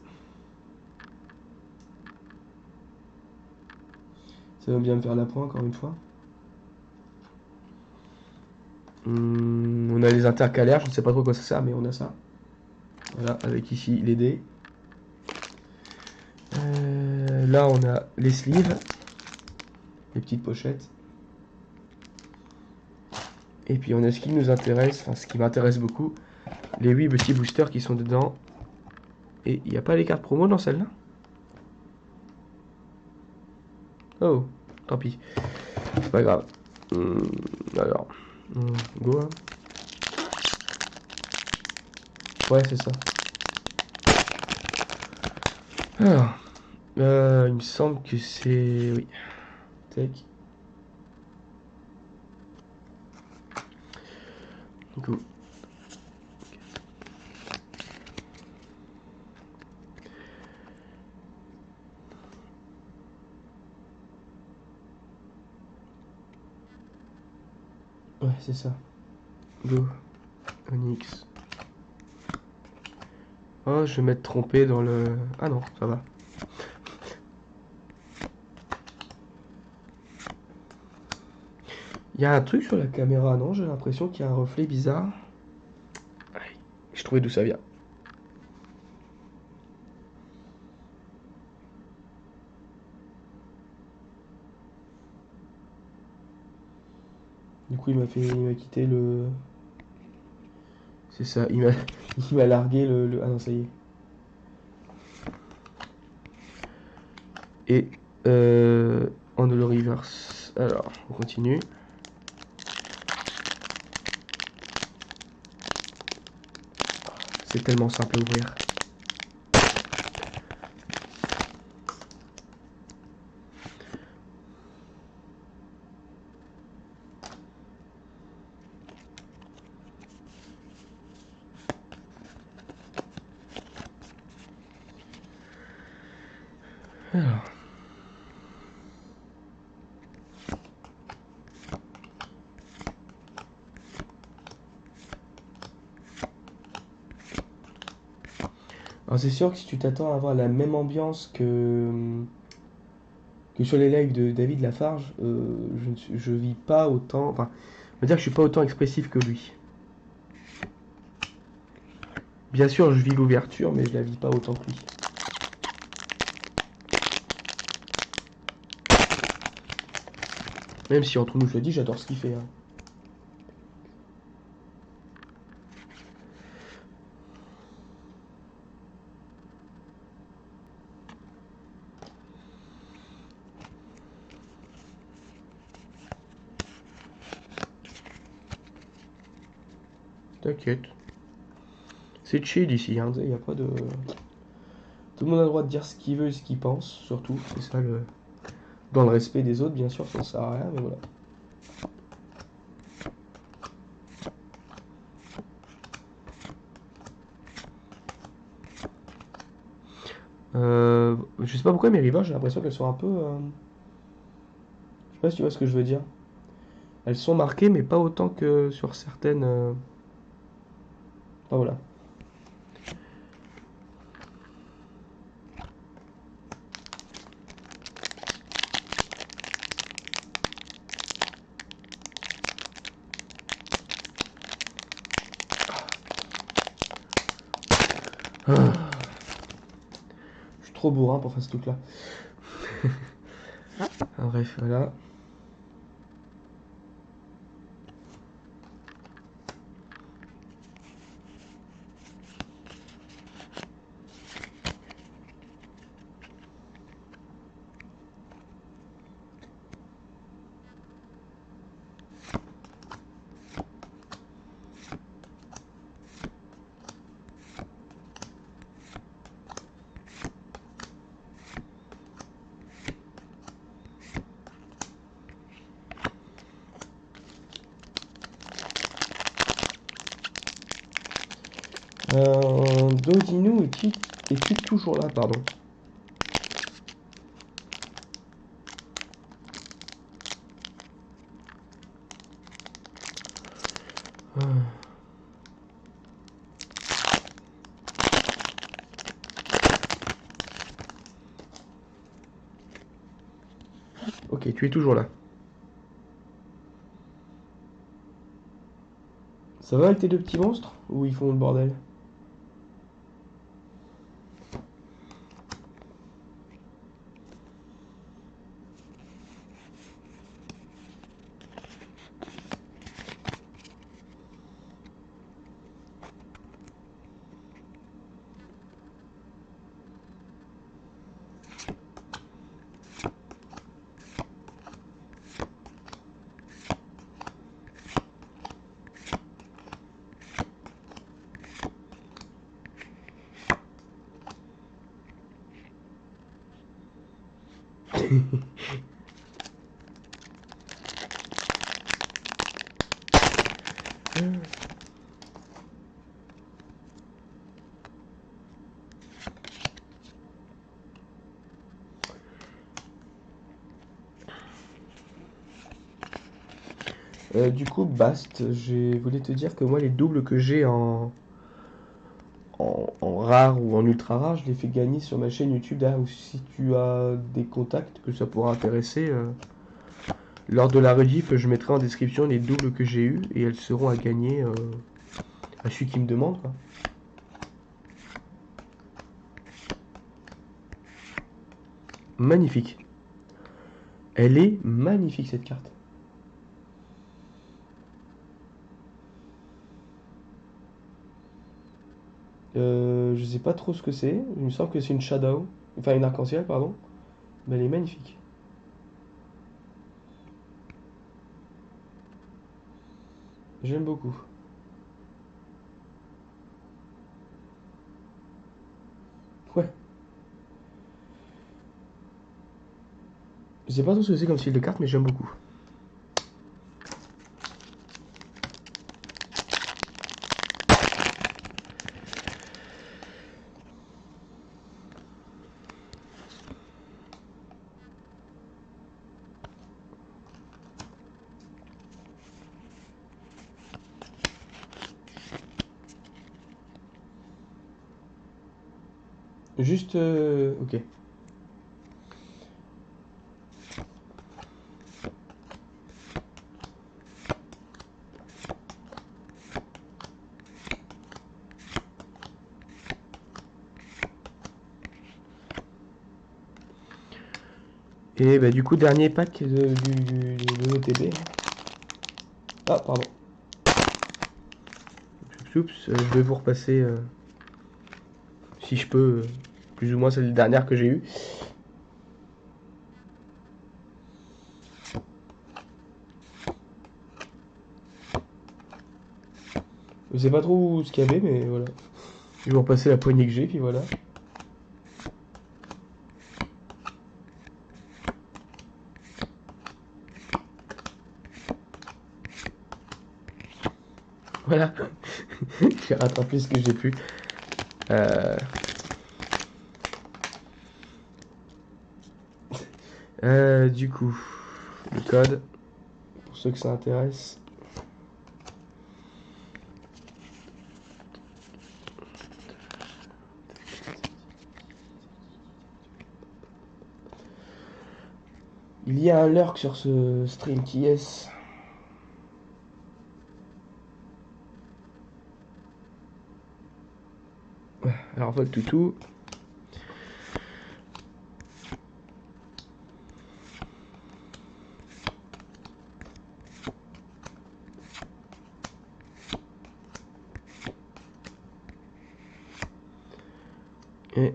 Ça va bien me faire l'apprendre encore une fois. On a les intercalaires, je ne sais pas trop quoi ça sert, mais on a ça. Voilà, avec ici les dés. Là, on a les sleeves, les petites pochettes. Et puis, on a ce qui nous intéresse, enfin, ce qui m'intéresse beaucoup, les 8 petits boosters qui sont dedans. Et il n'y a pas les cartes promo dans celle-là? Oh, tant pis. C'est pas grave. Alors, go. Hein. Ouais, c'est ça. Alors, il me semble que c'est... Oui. Tac. Go. Ouais, c'est ça. Go. Onyx. Oh, je vais m'être trompé dans le... Ah non, ça va. Il y a un truc sur la caméra, non? J'ai l'impression qu'il y a un reflet bizarre. Je trouvais d'où ça vient. Du coup, il m'a quitté le... C'est ça, il m'a largué Ah non, ça y est. Et on le reverse. Alors, on continue. C'est tellement simple à ouvrir. Alors. Alors c'est sûr que si tu t'attends à avoir la même ambiance que sur les lives de David Lafarge, je vis pas autant. Enfin, on va dire que je suis pas autant expressif que lui. Bien sûr, je vis l'ouverture, mais je la vis pas autant que lui. Même si entre nous, je le dis, j'adore ce qu'il fait. Hein. T'inquiète. C'est chill ici, hein. Il y a pas de... Tout le monde a le droit de dire ce qu'il veut et ce qu'il pense, surtout. C'est ça le... Dans le respect des autres, bien sûr, ça ne sert à rien, mais voilà. Je sais pas pourquoi mes rivages, j'ai l'impression qu'elles sont un peu... Je sais pas si tu vois ce que je veux dire. Elles sont marquées, mais pas autant que sur certaines... Enfin voilà. Ah, je suis trop bourrin pour faire ce truc-là. Bref, voilà. Dodinou, es-tu toujours là, pardon? Ah. Ok, tu es toujours là. Ça va avec tes deux petits monstres? Ou ils font le bordel? Du coup, Bast, je voulais te dire que moi, les doubles que j'ai en rare ou en ultra rare, je les fais gagner sur ma chaîne YouTube derrière. Ou si tu as des contacts que ça pourra intéresser, lors de la rediff, je mettrai en description les doubles que j'ai eues et elles seront à gagner à celui qui me demande, quoi. Magnifique. Elle est magnifique cette carte. Je sais pas trop ce que c'est. Il me semble que c'est une shadow. Enfin, une arc-en-ciel, pardon. Mais elle est magnifique. J'aime beaucoup. Ouais. Je sais pas trop ce que c'est comme style de carte, mais j'aime beaucoup. Juste... ok. Et bah, du coup, dernier pack de VTB. Ah, pardon. Oups, je vais vous repasser, si je peux, plus ou moins, c'est la dernière que j'ai eue. Je sais pas trop ce qu'il y avait, mais voilà. Je vais vous repasser la poignée que j'ai, puis voilà. Voilà. J'ai rattrapé ce que j'ai pu. Du coup, le code, pour ceux que ça intéresse. Il y a un lurk sur ce stream qui est. Alors, vol toutou. Et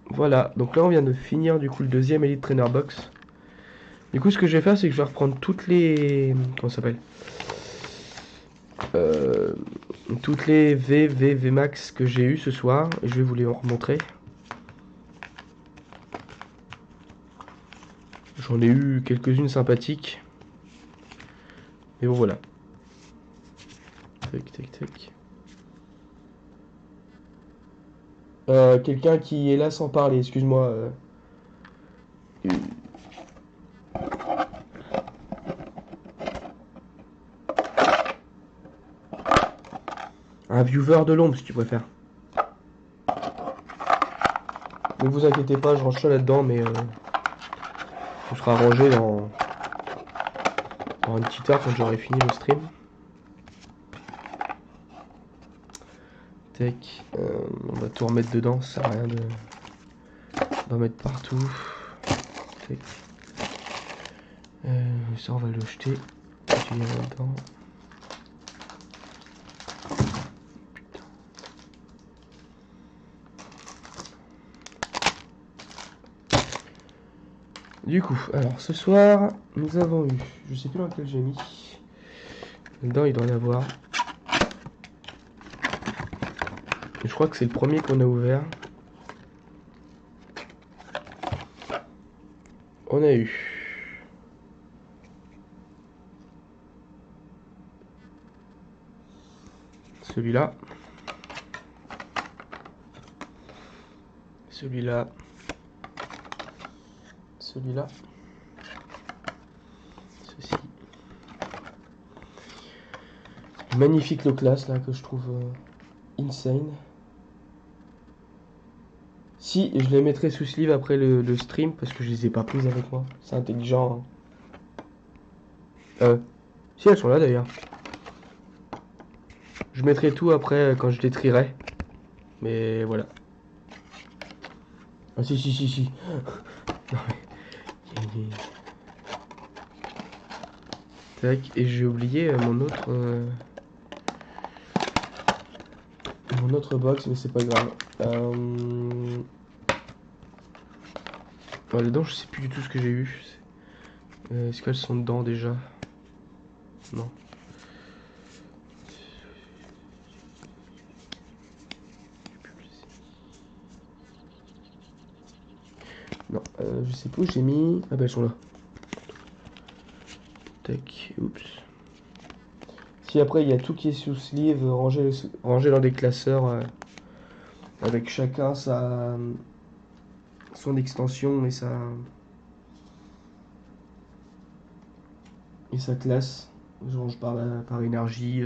voilà, donc là on vient de finir du coup le deuxième Elite Trainer Box. Du coup ce que je vais faire c'est que je vais reprendre toutes les... Comment ça s'appelle toutes les VMAX que j'ai eu ce soir. Et je vais vous les remontrer. J'en ai eu quelques-unes sympathiques. Mais bon voilà. Tac tac tac. Quelqu'un qui est là sans parler, excuse-moi. Un viewer de l'ombre si tu préfères. Ne vous inquiétez pas, je range ça là-dedans, mais tout sera rangé dans une petite heure quand j'aurai fini le stream. Tac, on va tout remettre dedans, ça sert à rien d'en mettre partout. Tac. Ça on va le jeter. Tu viens là-dedans. Du coup, alors ce soir, nous avons eu, je sais plus dans lequel j'ai mis. Dedans, il doit y en avoir. Je crois que c'est le premier qu'on a ouvert. On a eu celui-là, celui-là, celui-là, ceci. Magnifique le classe là que je trouve insane. Si, je les mettrai sous sleeve après le stream parce que je les ai pas prises avec moi. C'est intelligent. Si, elles sont là d'ailleurs. Je mettrai tout après quand je les trierai. Mais voilà. Ah si. Non mais... Tac, et j'ai oublié mon autre box, mais c'est pas grave. Dedans, je sais plus du tout ce que j'ai eu. Est-ce qu'elles sont dedans déjà? Non. Non, je sais plus où j'ai mis. Ah bah elles sont là. Tac, oups. Si après il y a tout qui est sous sleeve, rangé dans des classeurs avec chacun son extension et sa classe. Je range par énergie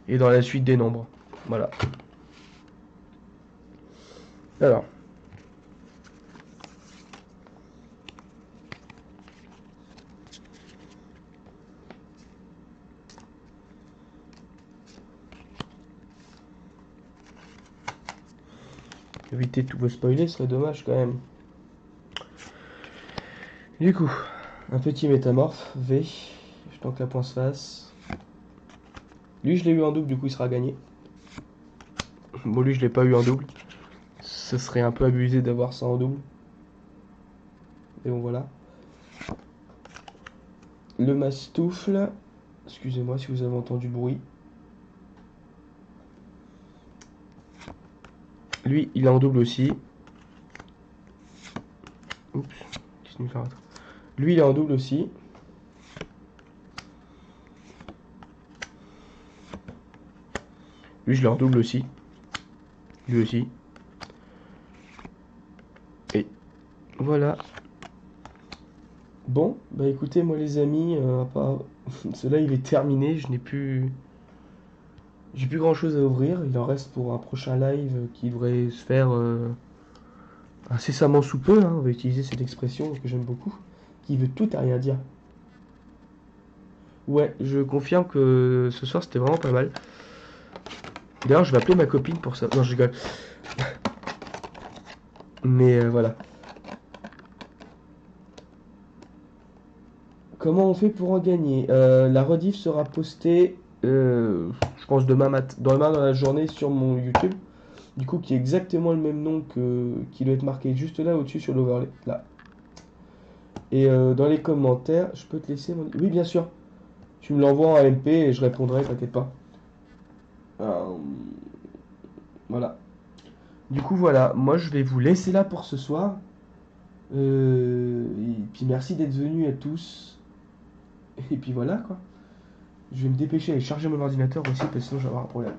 et dans la suite des nombres. Voilà. Alors. Éviter de tout vous spoiler, ce serait dommage quand même. Du coup, un petit métamorphe, V. Je tente la pointe face. Lui, je l'ai eu en double, du coup, il sera gagné. Bon, lui, je l'ai pas eu en double. Ce serait un peu abusé d'avoir ça en double. Et bon, voilà. Le mastoufle. Excusez-moi si vous avez entendu bruit. Lui, il est en double aussi. Oups. Qu'est-ce qu'il me fait rater. Lui, il est en double aussi. Lui, je le redouble aussi. Lui aussi. Et voilà. Bon, bah écoutez, moi les amis, ce live est terminé. Je n'ai plus. J'ai plus grand chose à ouvrir. Il en reste pour un prochain live qui devrait se faire incessamment sous peu. Hein. On va utiliser cette expression que j'aime beaucoup. Qui veut tout à rien dire. Ouais, je confirme que ce soir c'était vraiment pas mal. D'ailleurs, je vais appeler ma copine pour ça. Non, je rigole. Mais voilà. Comment on fait pour en gagner? La rediff sera postée, je pense demain dans la journée sur mon YouTube. Du coup, qui est exactement le même nom qui doit être marqué juste là au-dessus sur l'overlay. Là. Et dans les commentaires, je peux te laisser mon. Oui, bien sûr. Tu me l'envoies en MP et je répondrai, t'inquiète pas. Euh, voilà. Du coup, voilà. Moi, je vais vous laisser là pour ce soir. Et puis merci d'être venus à tous. Et puis voilà quoi. Je vais me dépêcher d'aller charger mon ordinateur aussi parce que sinon je vais avoir un problème.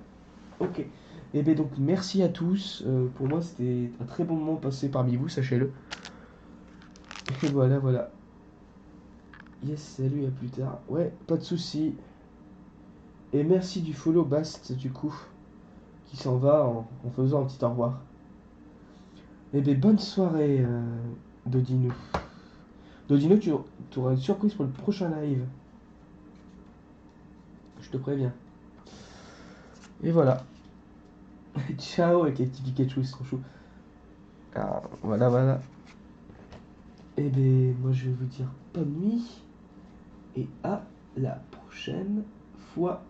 Ok. Et bien donc merci à tous. Pour moi c'était un très bon moment passé parmi vous, sachez-le. Et voilà, voilà. Yes, salut, à plus tard. Ouais, pas de soucis. Et merci du follow Bast du coup, qui s'en va en faisant un petit au revoir. Et bien bonne soirée Dodino. Dodino, tu auras une surprise pour le prochain live. Je te préviens. Et voilà. Ciao avec les petits Pikachu, c'est trop chou. Ah, voilà, voilà. Et ben moi je vais vous dire bonne nuit et à la prochaine fois.